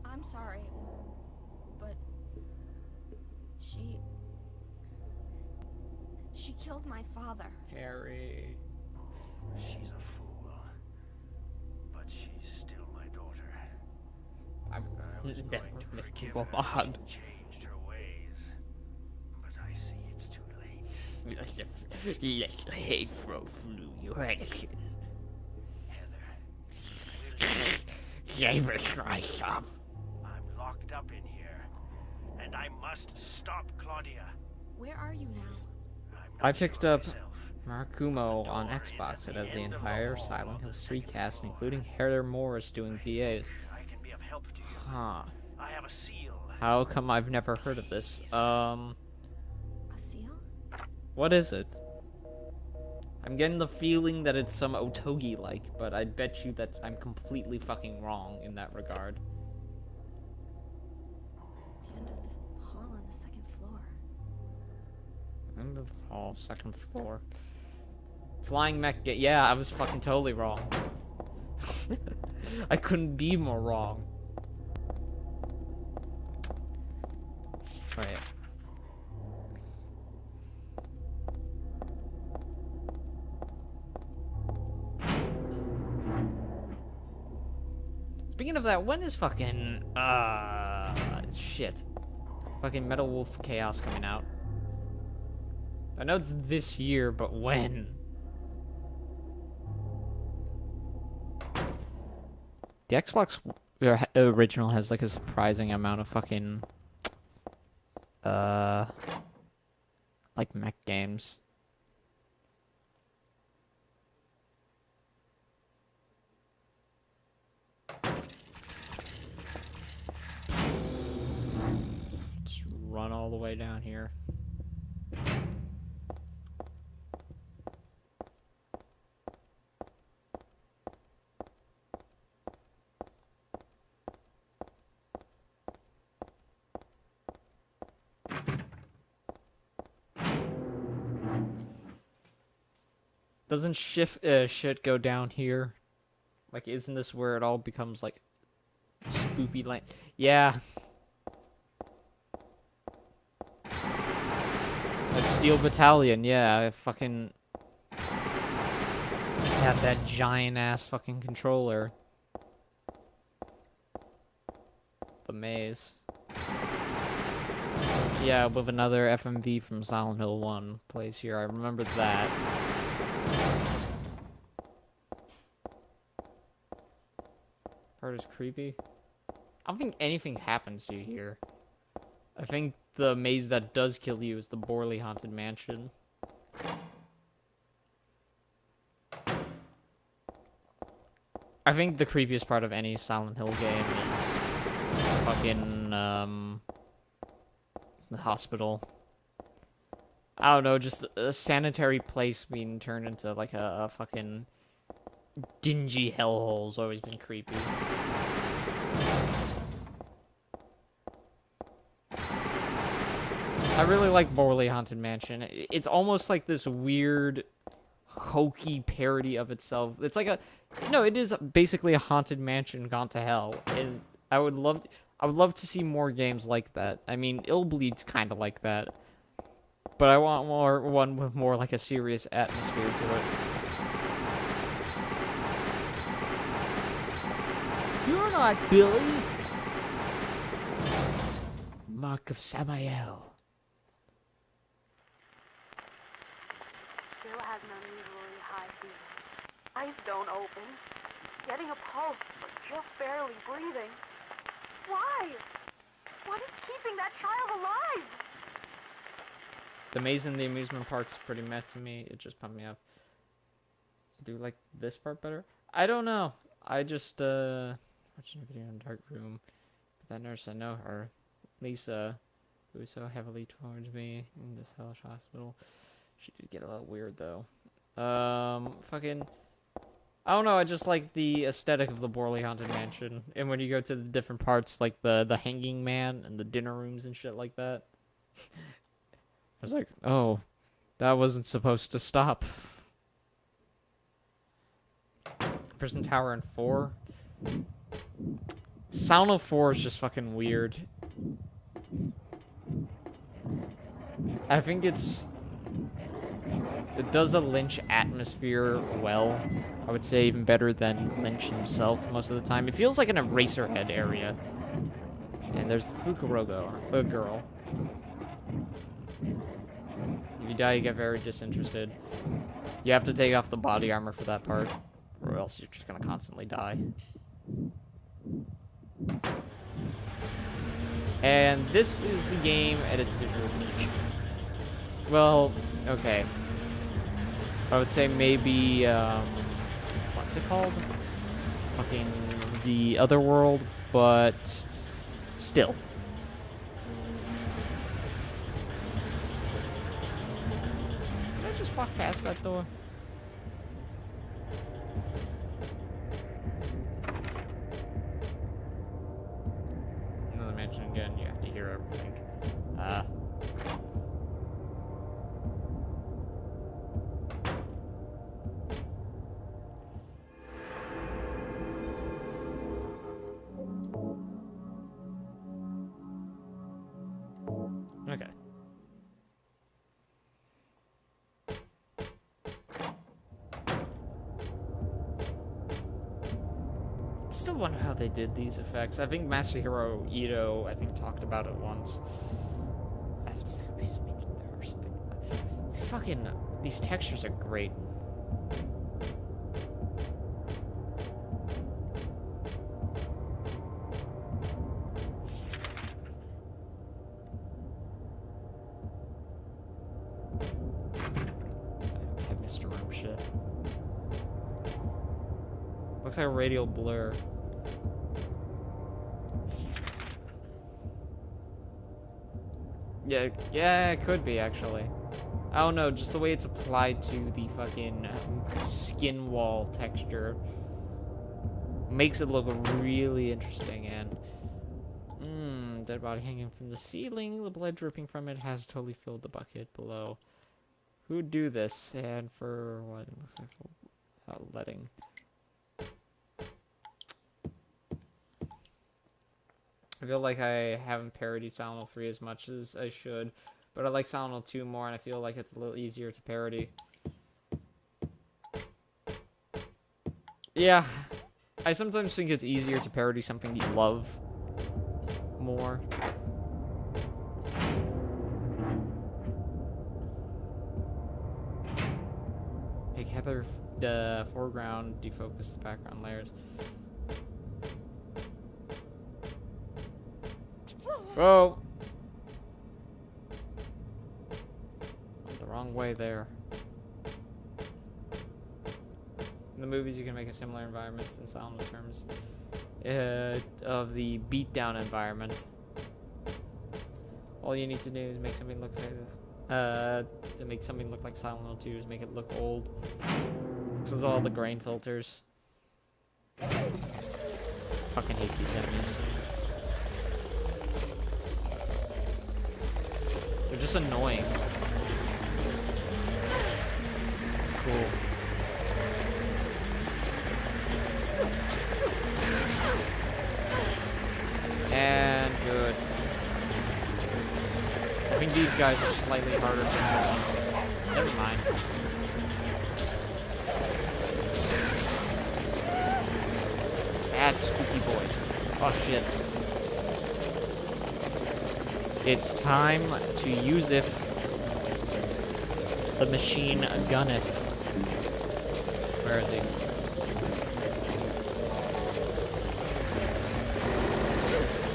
I'm sorry, but she killed my father. Harry. She's a fool. But she's still my daughter. I'm I was never going to make forgive you her a if mod. she changed her ways. But I see it's too late. Let the hate flow through your Anakin. Heather, They must rise up. I'm locked up in here. And I must stop Claudia. Where are you now? I'm not I picked sure up myself. Marakumo on Xbox. It has the entire Silent Hill 3 cast, including Heather Morris doing VAs. I can be of help to you. Huh. I have a seal. How come I've never heard of this? A seal? What is it? I'm getting the feeling that it's some Otogi-like, but I bet you that I'm completely fucking wrong in that regard. The end of the hall on the second floor. End of the hall, second floor. Flying mech. Yeah, I was fucking totally wrong. I couldn't be more wrong. Right. Speaking of that, when is fucking shit? Fucking Metal Wolf Chaos coming out? I know it's this year, but when? The Xbox original has like a surprising amount of fucking like mech games. Just run all the way down here. Doesn't shit go down here? Like, isn't this where it all becomes like spoopy land? Yeah. That Steel Battalion, yeah, I fucking had that giant ass fucking controller. The maze. Yeah, with another FMV from Silent Hill 1 plays here. I remember that. Part is creepy. I don't think anything happens to you here. I think the maze that does kill you is the Borley Haunted Mansion. I think the creepiest part of any Silent Hill game is fucking, the hospital. I don't know, just a sanitary place being turned into, like, a fucking dingy hellhole's always been creepy. I really like Borley Haunted Mansion. It's almost like this weird, hokey parody of itself. It's like no, it is basically a haunted mansion gone to hell, and I would love to see more games like that. I mean, Illbleed's kind of like that, but I want one with more like a serious atmosphere to it. You're not Billy. Mark of Samael. Still has an unusually high fever. Eyes don't open. Getting a pulse, but just barely breathing. Why? What is keeping that child alive? The maze in the amusement park's pretty meh to me. It just pumped me up. Do you like this part better? I don't know. I just watching a video in a dark room. But that nurse, I know her. Lisa, who was so heavily towards me in this hellish hospital. She did get a little weird though. Fucking, I don't know. I just like the aesthetic of the Borley Haunted Mansion, and when you go to the different parts, like the hanging man and the dinner rooms and shit like that. I was like, oh, that wasn't supposed to stop. Prison Tower in 4. Sound of 4 is just fucking weird. I think it does a Lynch atmosphere well. I would say even better than Lynch himself most of the time. It feels like an Eraserhead area. And there's the Fukurogo girl. If you die, you get very disinterested. You have to take off the body armor for that part, or else you're just gonna constantly die. And this is the game at its visual peak. Well, okay. I would say maybe, what's it called? Fucking The Other World, but still. Did I just walk past that door? Another mansion again, you have to hear everything. Okay. I still wonder how they did these effects. I think Masahiro Ito, talked about it once. He's mentioned there or something. Fucking, these textures are great. I missed a room shit. Looks like a radial blur. Yeah, it could be, actually. I don't know, just the way it's applied to the fucking skin wall texture makes it look really interesting, and dead body hanging from the ceiling, the blood dripping from it has totally filled the bucket below. Who'd do this, and for what? It looks like for letting. I feel like I haven't parodied Silent Hill 3 as much as I should, but I like Silent Hill 2 more, and I feel like it's a little easier to parody. Yeah, I sometimes think it's easier to parody something you love more. Together, the foreground, defocus the background layers. Whoa! Went the wrong way there. In the movies, you can make a similar environments in sound terms of the beatdown environment. All you need to do is make something look like this. To make something look like Silent Hill 2 is make it look old. So there's all the grain filters. Fucking hate these enemies. They're just annoying. Cool. And good. I think these guys are slightly harder to kill. Never mind. Bad spooky boys. Oh shit. It's time to use if the machine gunneth. Where is he?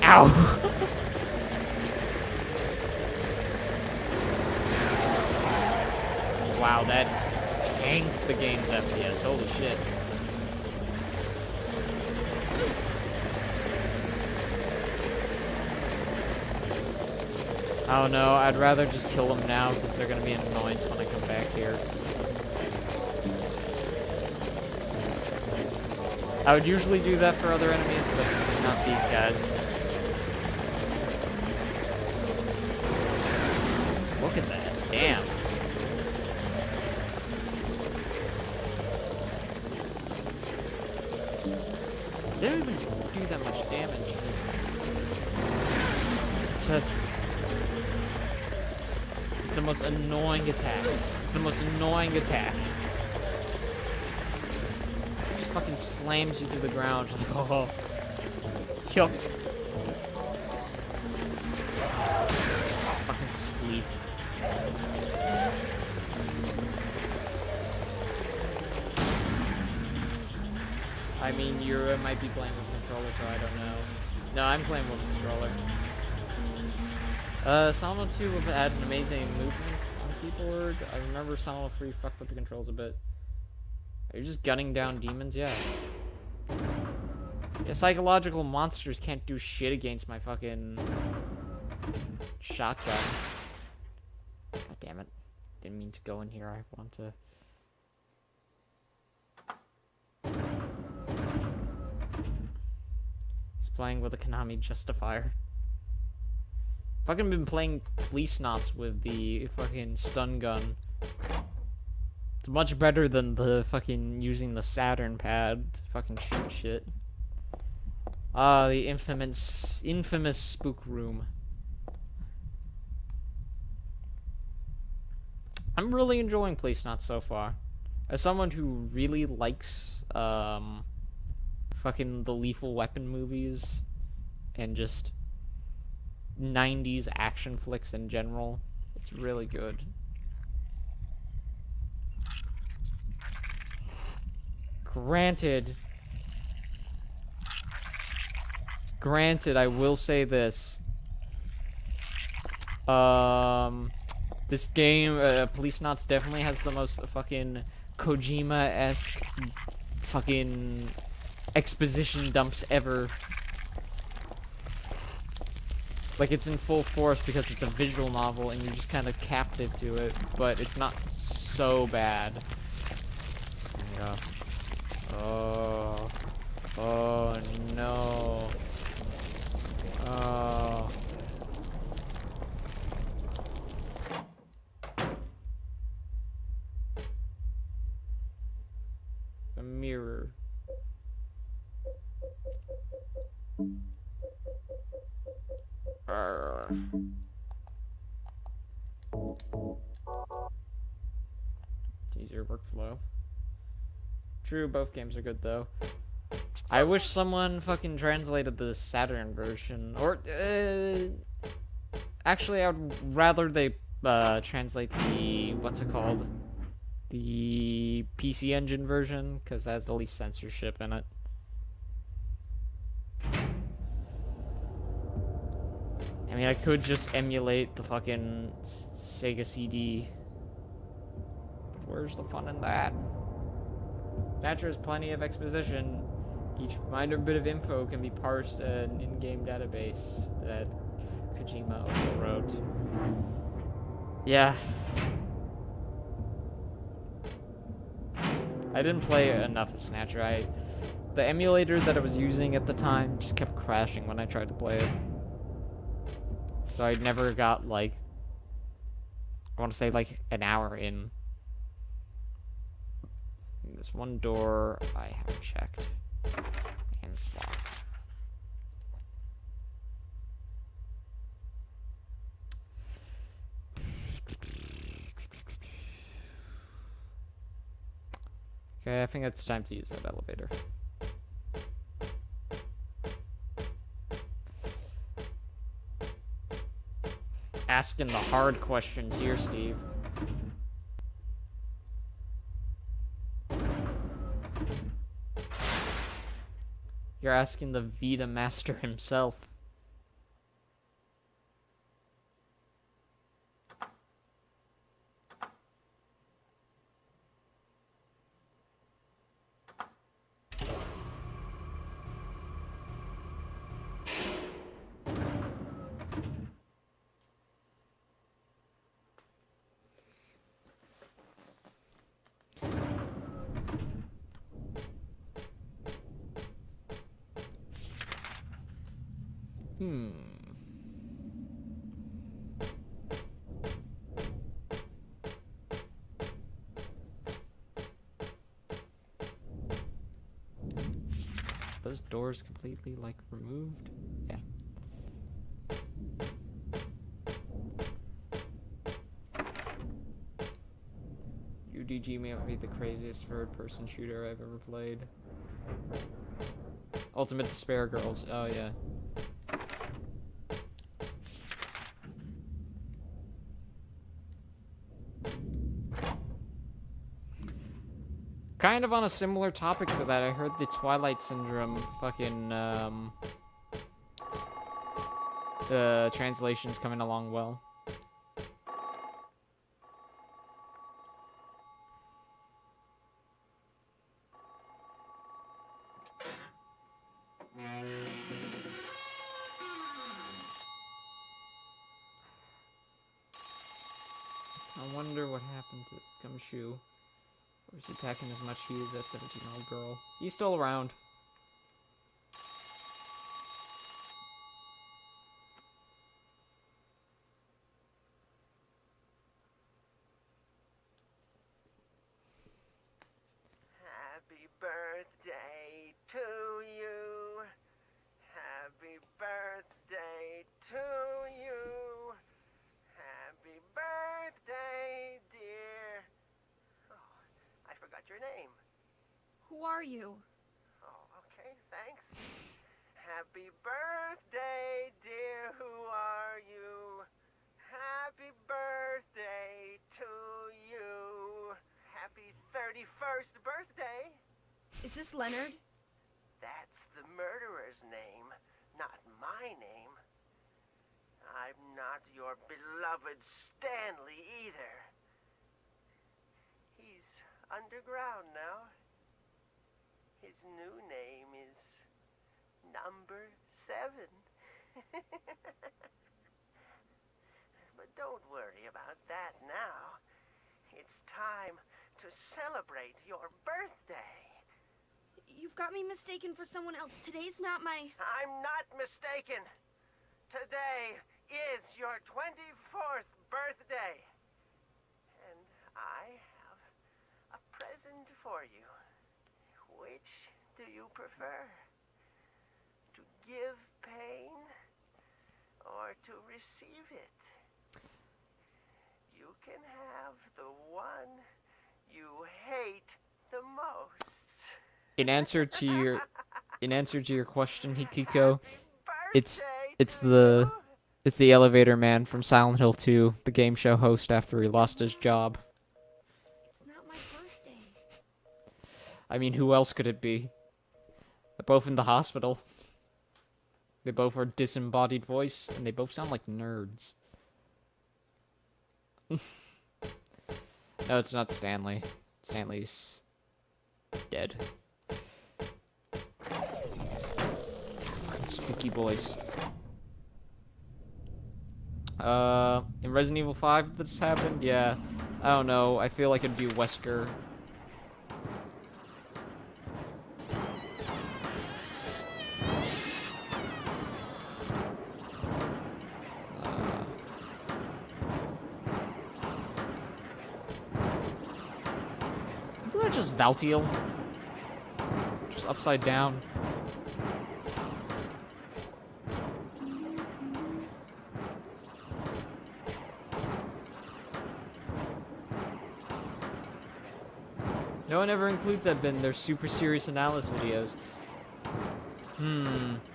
Ow! Wow, that tanks the game's FPS. Holy shit. I don't know, I'd rather just kill them now because they're going to be an annoyance when I come back here. I would usually do that for other enemies, but not these guys. Look at that. Damn. They don't even do that much damage. Just... It's the most annoying attack. It's the most annoying attack. It just fucking slams you to the ground. Like, oh. Yup. Fucking sleep. I mean, you might be playing with a controller, so I don't know. No, I'm playing with a controller. Silent Hill 2 would add an amazing movement on keyboard. I remember Silent Hill 3 fucked with the controls a bit. Are you just gunning down demons? Yeah. Yeah, psychological monsters can't do shit against my fucking shotgun. God damn it. Didn't mean to go in here. I want to... He's playing with a Konami Justifier. Fucking been playing Police Knots with the fucking stun gun. It's much better than the fucking using the Saturn pad to fucking shoot shit. Ah, the infamous spook room. I'm really enjoying Police Knots so far. As someone who really likes fucking the Lethal Weapon movies and just 90s action flicks in general, it's really good. Granted, I will say this. This game, Police Knots, definitely has the most fucking Kojima-esque fucking exposition dumps ever. Like, it's in full force because it's a visual novel and you're just kind of captive to it, but it's not so bad. There we go. Oh. Oh, no. Oh. A mirror. Easier workflow. True, both games are good though. I wish someone fucking translated the Saturn version, or actually, I would rather they translate the the PC Engine version, because that has the least censorship in it. I mean, I could just emulate the fucking Sega CD. But where's the fun in that? Snatcher has plenty of exposition. Each minor bit of info can be parsed in an in-game database that Kojima also wrote. Yeah. I didn't play enough of Snatcher. The emulator that I was using at the time just kept crashing when I tried to play it. So I never got, like, I want to say, like, an hour in. There's one door I haven't checked. And it's locked. Okay, I think it's time to use that elevator. Asking the hard questions here, Steve. You're asking the Vita Master himself. Those doors completely, like, removed? Yeah. UDG may be the craziest third-person shooter I've ever played. Ultimate Despair Girls. Oh, yeah. Kind of on a similar topic to that, I heard the Twilight Syndrome fucking, the translation's coming along well. I wonder what happened to Gumshoe. Or is he packing as much heat as that 17-year-old girl? He's still around. Happy birthday to you. Happy birthday to you. Happy birthday, dear. Oh, I forgot your name. Who are you? Oh, okay, thanks. Happy birthday, dear. Who are you? Happy birthday to you. Happy 31st birthday. Is this Leonard? That's the murderer's name, not my name. I'm not your beloved Stanley either. He's underground now. His new name is Number 7. But don't worry about that now. It's time to celebrate your birthday. You've got me mistaken for someone else. Today's not my... I'm not mistaken. Today is your 24th birthday. And I have a present for you. Which do you prefer? To give pain or to receive it? You can have the one you hate the most. In answer to your question, Hikiko, it's the elevator man from Silent Hill 2, the game show host after he lost his job. It's not my I mean, who else could it be? They're both in the hospital. They both are disembodied voice, and they both sound like nerds. No, it's not Stanley. Stanley's dead. Fucking spooky boys. In Resident Evil 5 this happened? Yeah. I don't know. I feel like it'd be Wesker. Isn't that just Valtiel? Just upside down. No one ever includes that in their super serious analysis videos.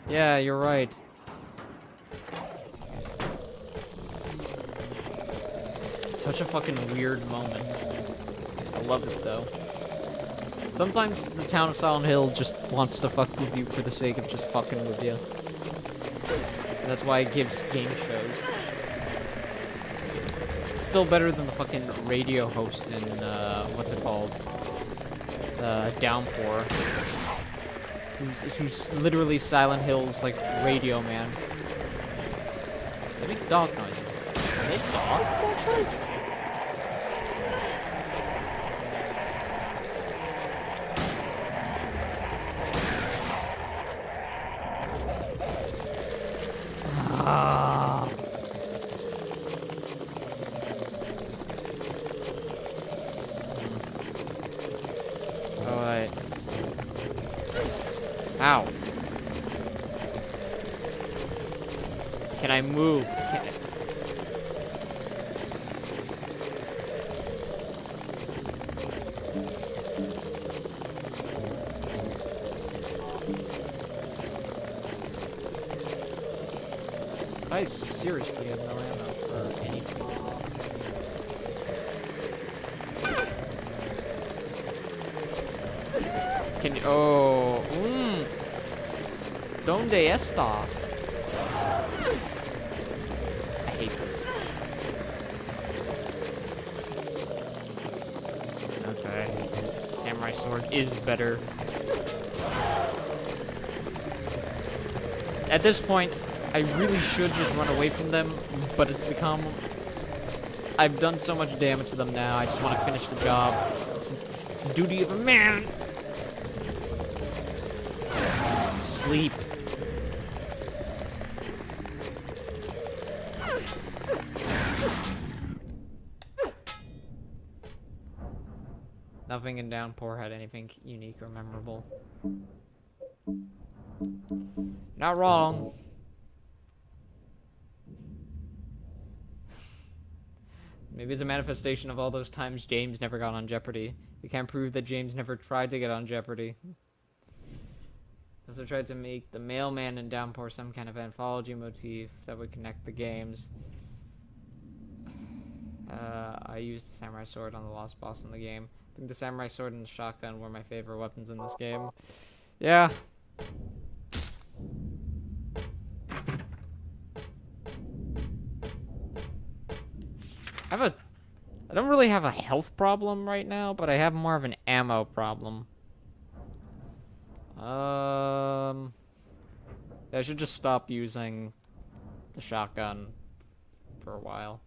Yeah, you're right. Such a fucking weird moment. I love it though. Sometimes the town of Silent Hill just wants to fuck with you for the sake of just fucking with you. And that's why it gives game shows. It's still better than the fucking radio host in, what's it called? Downpour. Who's literally Silent Hill's, like, radio man. They make dog noises. Are they dogs, actually? Ah. Alright. Ow. Can I move? Can I... I seriously have no ammo for anything. Can you... Oh... ¿Dónde está? I hate this. Okay. This samurai sword is better. At this point, I really should just run away from them, but it's become... I've done so much damage to them now, I just want to finish the job. It's the duty of a man. Sleep. Nothing in Downpour had anything unique or memorable. Not wrong. Maybe it's a manifestation of all those times James never got on Jeopardy. We can't prove that James never tried to get on Jeopardy. Also tried to make the mailman in Downpour some kind of anthology motif that would connect the games. I used the samurai sword on the last boss in the game. I think the samurai sword and the shotgun were my favorite weapons in this game. Yeah. I don't really have a health problem right now, but I have more of an ammo problem. I should just stop using the shotgun for a while.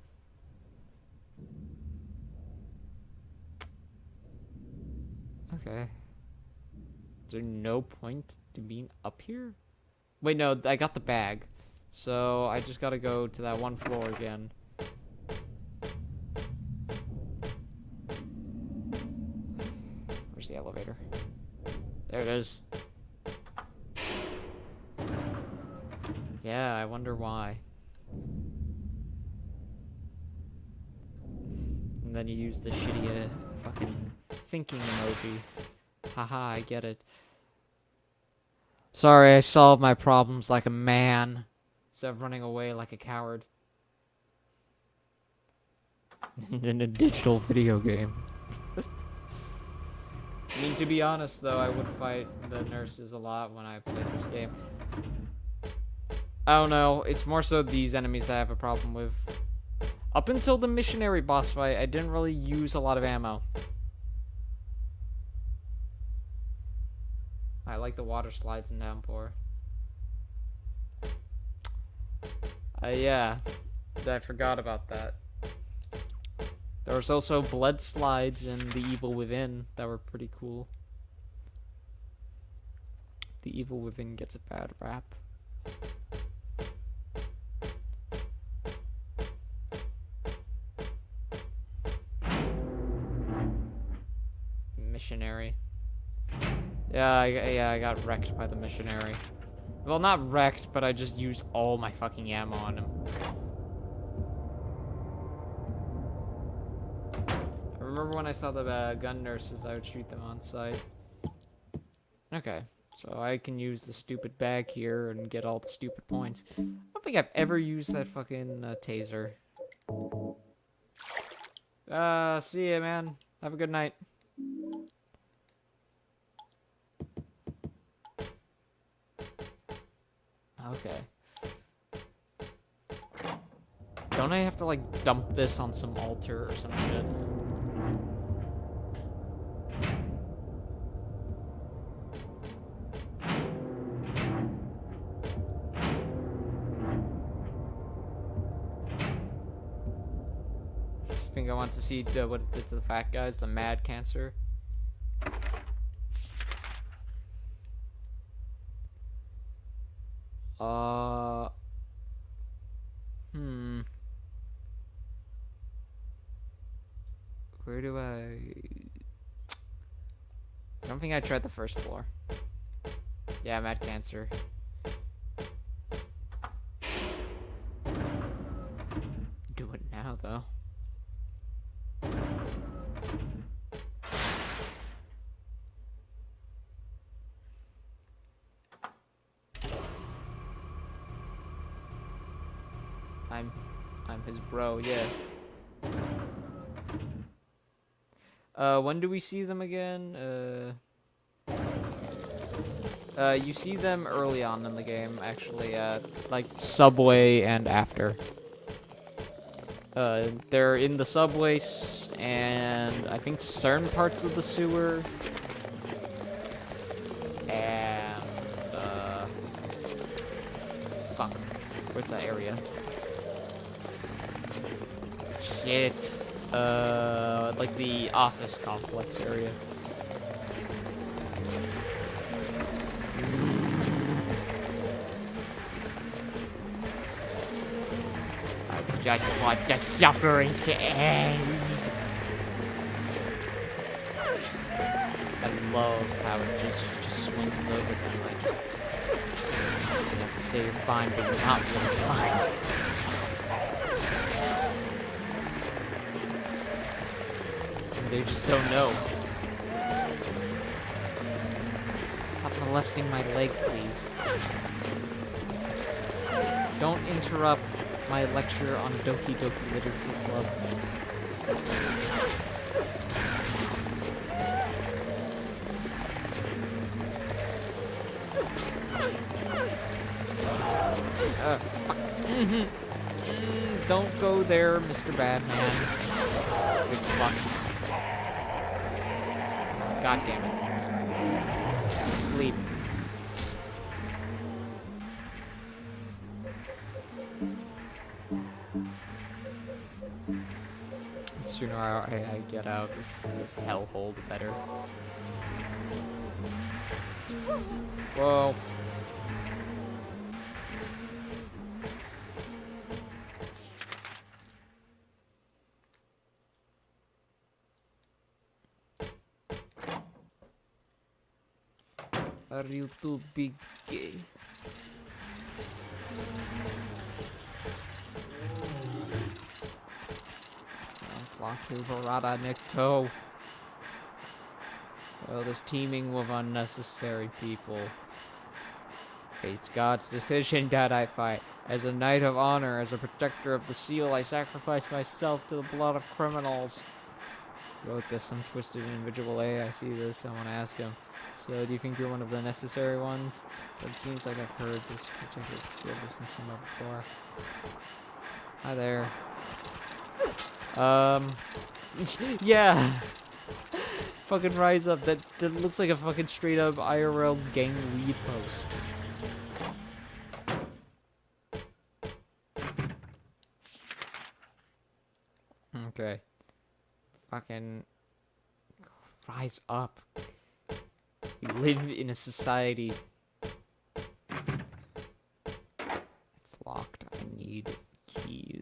Okay. Is there no point to being up here? Wait, no, I got the bag. So I just gotta go to that one floor again. Where's the elevator? There it is. Yeah, I wonder why. And then you use the shitty fucking thinking emoji. Haha, I get it. Sorry, I solved my problems like a man, instead of running away like a coward. In a digital video game. I mean, to be honest, though, I would fight the nurses a lot when I played this game. I don't know. It's more so these enemies that I have a problem with. Up until the missionary boss fight, I didn't really use a lot of ammo. I like the water slides in Downpour. Yeah. I forgot about that. There was also blood slides in The Evil Within that were pretty cool. The Evil Within gets a bad rap. Missionary. Yeah, I got wrecked by the missionary. Well, not wrecked, but I just used all my fucking ammo on him. I remember when I saw the gun nurses, I would shoot them on sight. Okay, so I can use the stupid bag here and get all the stupid points. I don't think I've ever used that fucking taser. See ya, man. Have a good night. Okay. Don't I have to, like, dump this on some altar or some shit? I think I want to see what it did to the fat guys, the mad cancer. Where do I don't think I tried the first floor. Yeah, mad cancer. Do it now, though. I'm his bro, yeah. When do we see them again? You see them early on in the game, actually, like subway and after. They're in the subways and I think certain parts of the sewer. And, fuck. Where's that area? Shit. Like the office complex area. I just want the suffering to end. I love how it just swings over them. I just you have to say you're fine, but you're not really fine. They just don't know. Stop molesting my leg, please. Don't interrupt my lecture on Doki Doki Literature Club. Don't go there, Mr. Badman. Big fuck. God damn it. Sleep. The sooner I get out this hellhole, the better. Whoa. Are you too big gay? Clock to Barada Nikto. Well, this teeming with unnecessary people. It's God's decision that I fight. As a knight of honor, as a protector of the seal, I sacrifice myself to the blood of criminals. wrote this, some twisted individual. I see this, I want to ask him. So, do you think you're one of the necessary ones? But it seems like I've heard this particular concealed business somewhere before. Hi there. Yeah! Fucking rise up. That looks like a fucking straight up IRL gang lead post. Okay. Fucking rise up. We live in a society. It's locked. I need keys.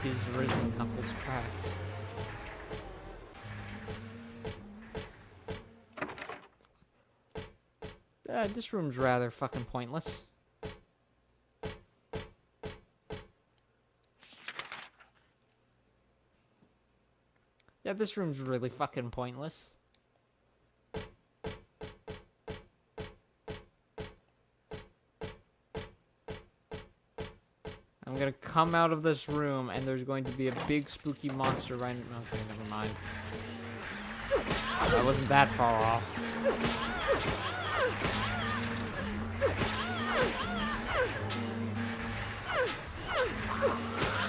His risen knuckles crack. This room's rather fucking pointless. Yeah, this room's really fucking pointless. I'm gonna come out of this room and there's going to be a big spooky monster right... Okay, never mind. I wasn't that far off.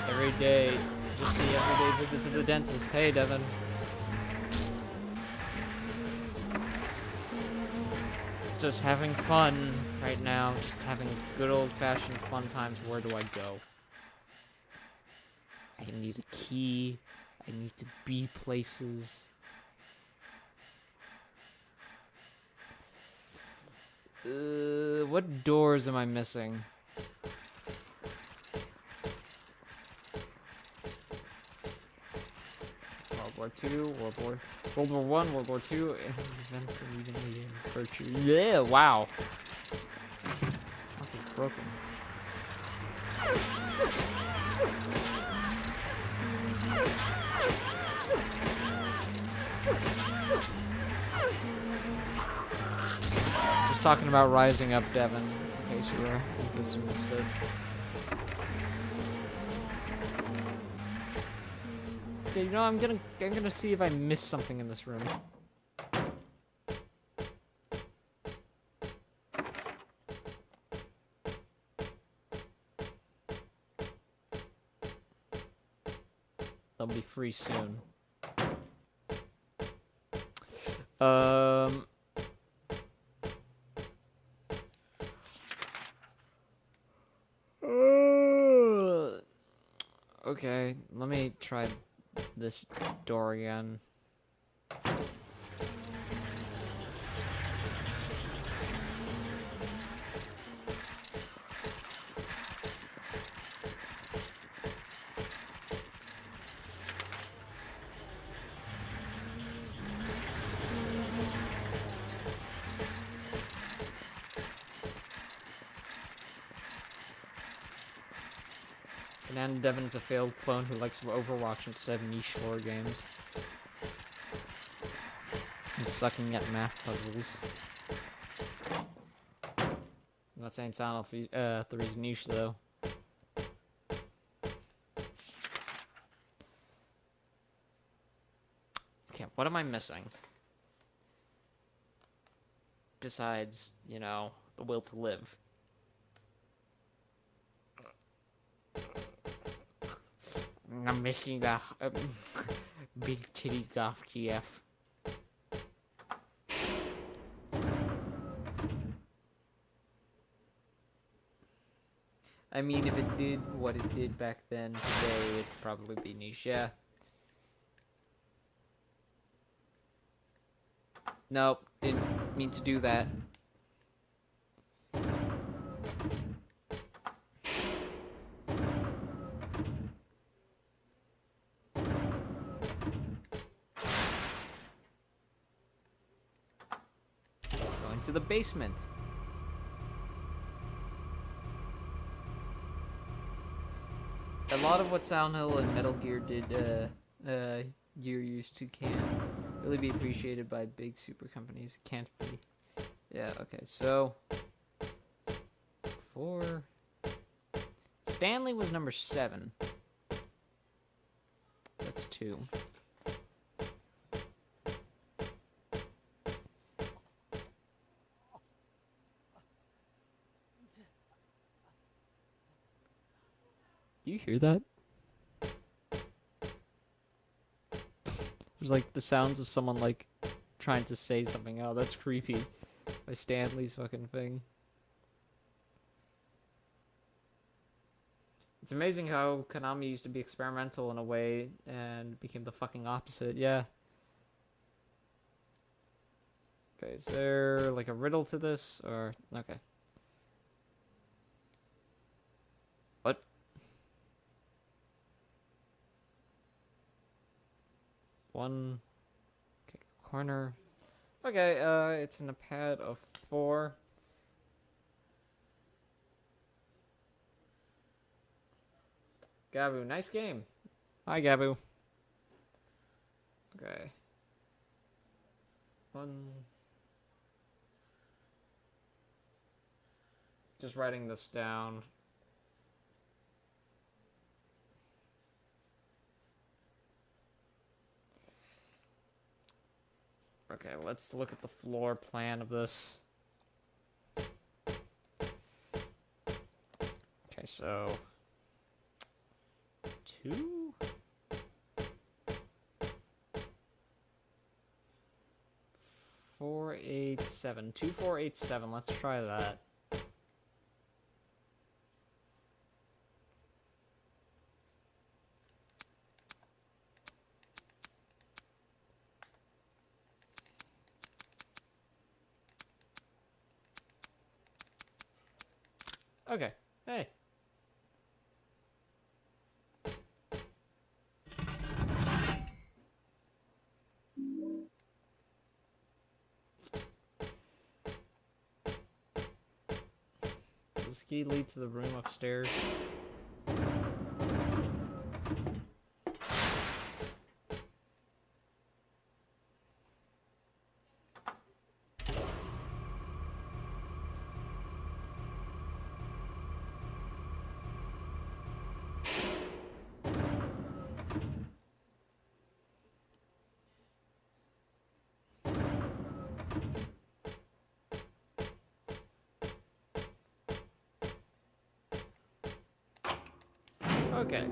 Every day, just the everyday visit to the dentist. Hey, Devin. Just having fun right now. Just having good old-fashioned fun times. Where do I go? I need a key. I need to be places. What doors am I missing? World War II, World War One, World War II, events and even virtue. Yeah, wow. Nothing's broken. Just talking about rising up, Devin, in case you missed it. Okay, you know, I'm gonna see if I missed something in this room. They'll be free soon. Okay, let me try this door again. And Devin's a failed clone who likes Overwatch instead of niche horror games. And sucking at math puzzles. I'm not saying Silent Hill 3's niche though. Okay, what am I missing? Besides, you know, the will to live. I'm missing the big titty golf GF. I mean, if it did what it did back then, today it'd probably be niche, yeah. Nope, didn't mean to do that. To the basement. a lot of what Silent Hill and Metal Gear did, Gear used to can't really be appreciated by big super companies. It can't be. Yeah, okay, so 4. Stanley was number 7. That's 2. Do you hear that? There's like the sounds of someone like trying to say something. Oh, that's creepy. By Stanley's fucking thing. It's amazing how Konami used to be experimental in a way and became the fucking opposite. Yeah. Okay, is there like a riddle to this or okay. What? One okay, corner. Okay, it's in a pad of 4. Gabu, nice game. Hi, Gabu. Okay. 1. Just writing this down. Okay, let's look at the floor plan of this. Okay, so 2. 4, 8, 7. 2, 4, 8, 7. Let's try that. Okay. Hey. Does this key lead to the room upstairs? Okay.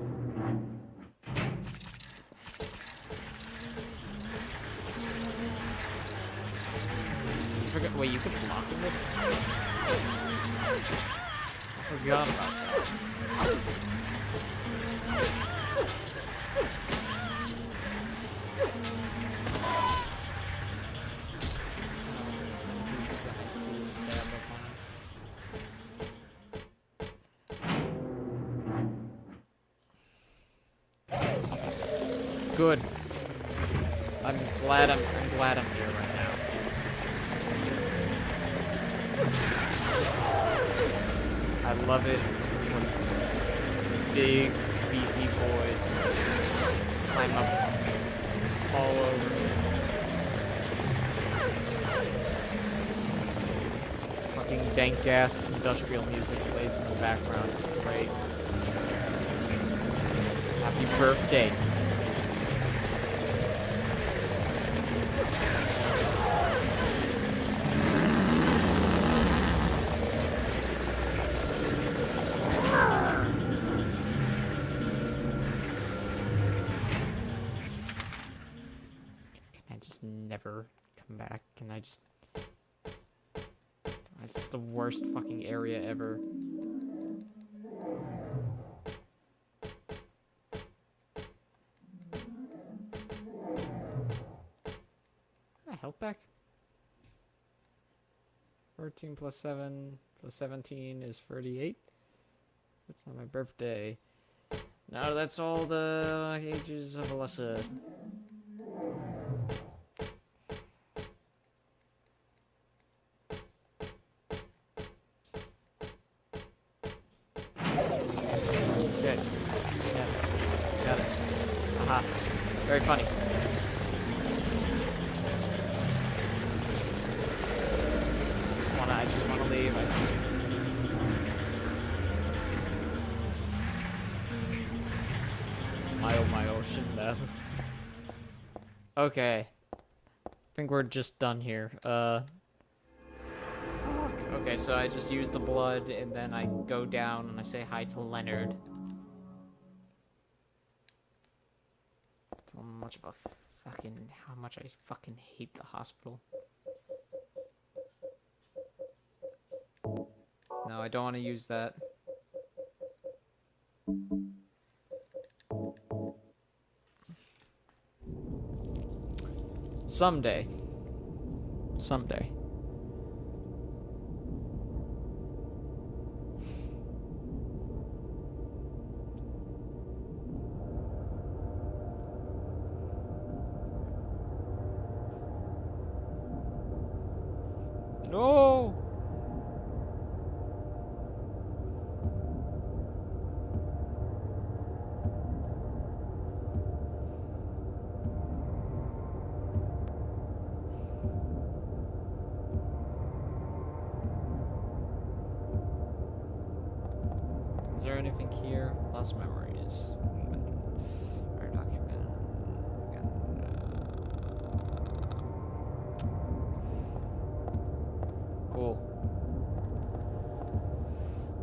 Wait, you can block in this? I forgot about that. Good. I'm glad I'm here right now. I love it when big beefy boys climb up all over me. Fucking dank ass industrial music plays in the background. It's great. Happy birthday. Never come back. Can I just... This is the worst fucking area ever. Health back? 14 plus 7 plus 17 is 38. That's not my birthday. No, that's all the ages of Alyssa. Very funny. I just wanna leave. My ocean though. Okay. I think we're just done here. Fuck. Okay, so I just use the blood and then I go down and I say hi to Leonard. Tell him how much I fucking hate the hospital. No, I don't want to use that. Someday. Someday. No! Is there anything here? Lost memories. Our document. Cool.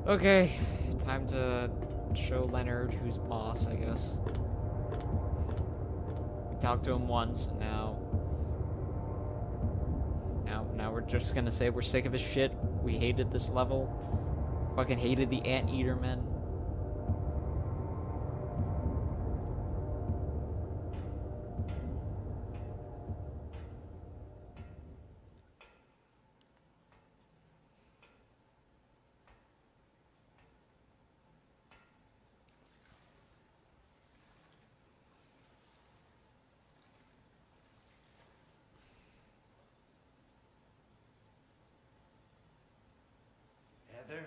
Okay, time to show Leonard who's boss, I guess. We talked to him once, and now we're just gonna say we're sick of his shit. We hated this level. Fucking hated the Anteater men. Heather?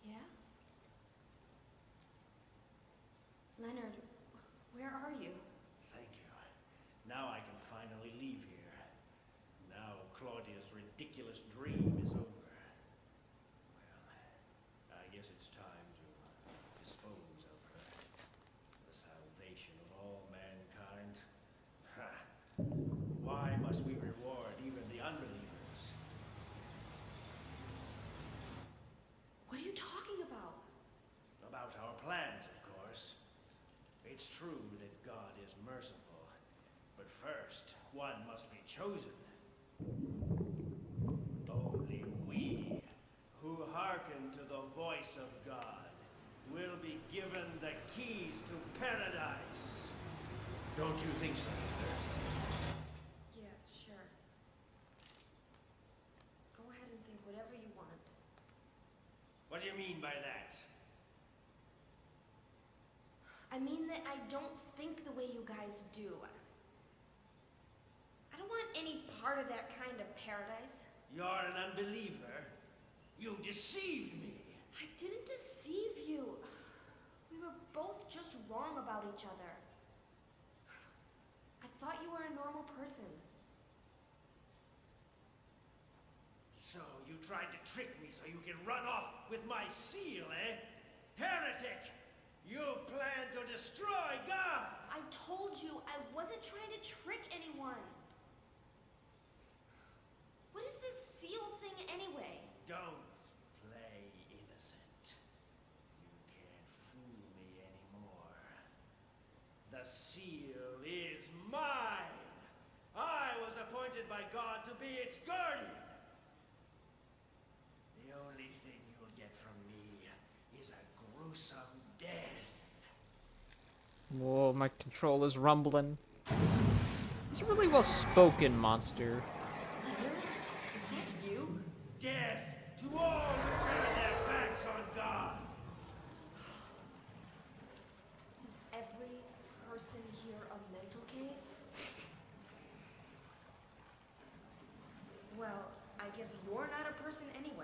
Yeah? Leonard, where are you? Thank you. Now I can finally leave here. Now Claudia's ridiculous dream is over. Well, I guess it's time to dispose of her. The salvation of all mankind. Ha! Why must we reward even the unbelievers? What are you talking about? About our plans, of course. It's true that God is merciful, but first, one must be chosen. Only we, who hearken to the voice of God, will be given the keys to paradise. Don't you think so, Heather? Yeah, sure. Go ahead and think whatever you want. What do you mean by that? I mean that I don't think the way you guys do. I don't want any part of that kind of paradise. You're an unbeliever. You deceived me. I didn't deceive you. We were both just wrong about each other. I thought you were a normal person. So you tried to trick me so you can run off with my seal, eh? Heretic! You plan to destroy God! I told you I wasn't trying to trick anyone. What is this seal thing anyway? Don't play innocent. You can't fool me anymore. The seal is mine! I was appointed by God to be its guardian! The only thing you'll get from me is a gruesome death. Whoa, my controller's rumbling. It's a really well spoken monster. Leonard? Is that you? Death to all who turn their backs on God! Is every person here a mental case? Well, I guess you're not a person anyway.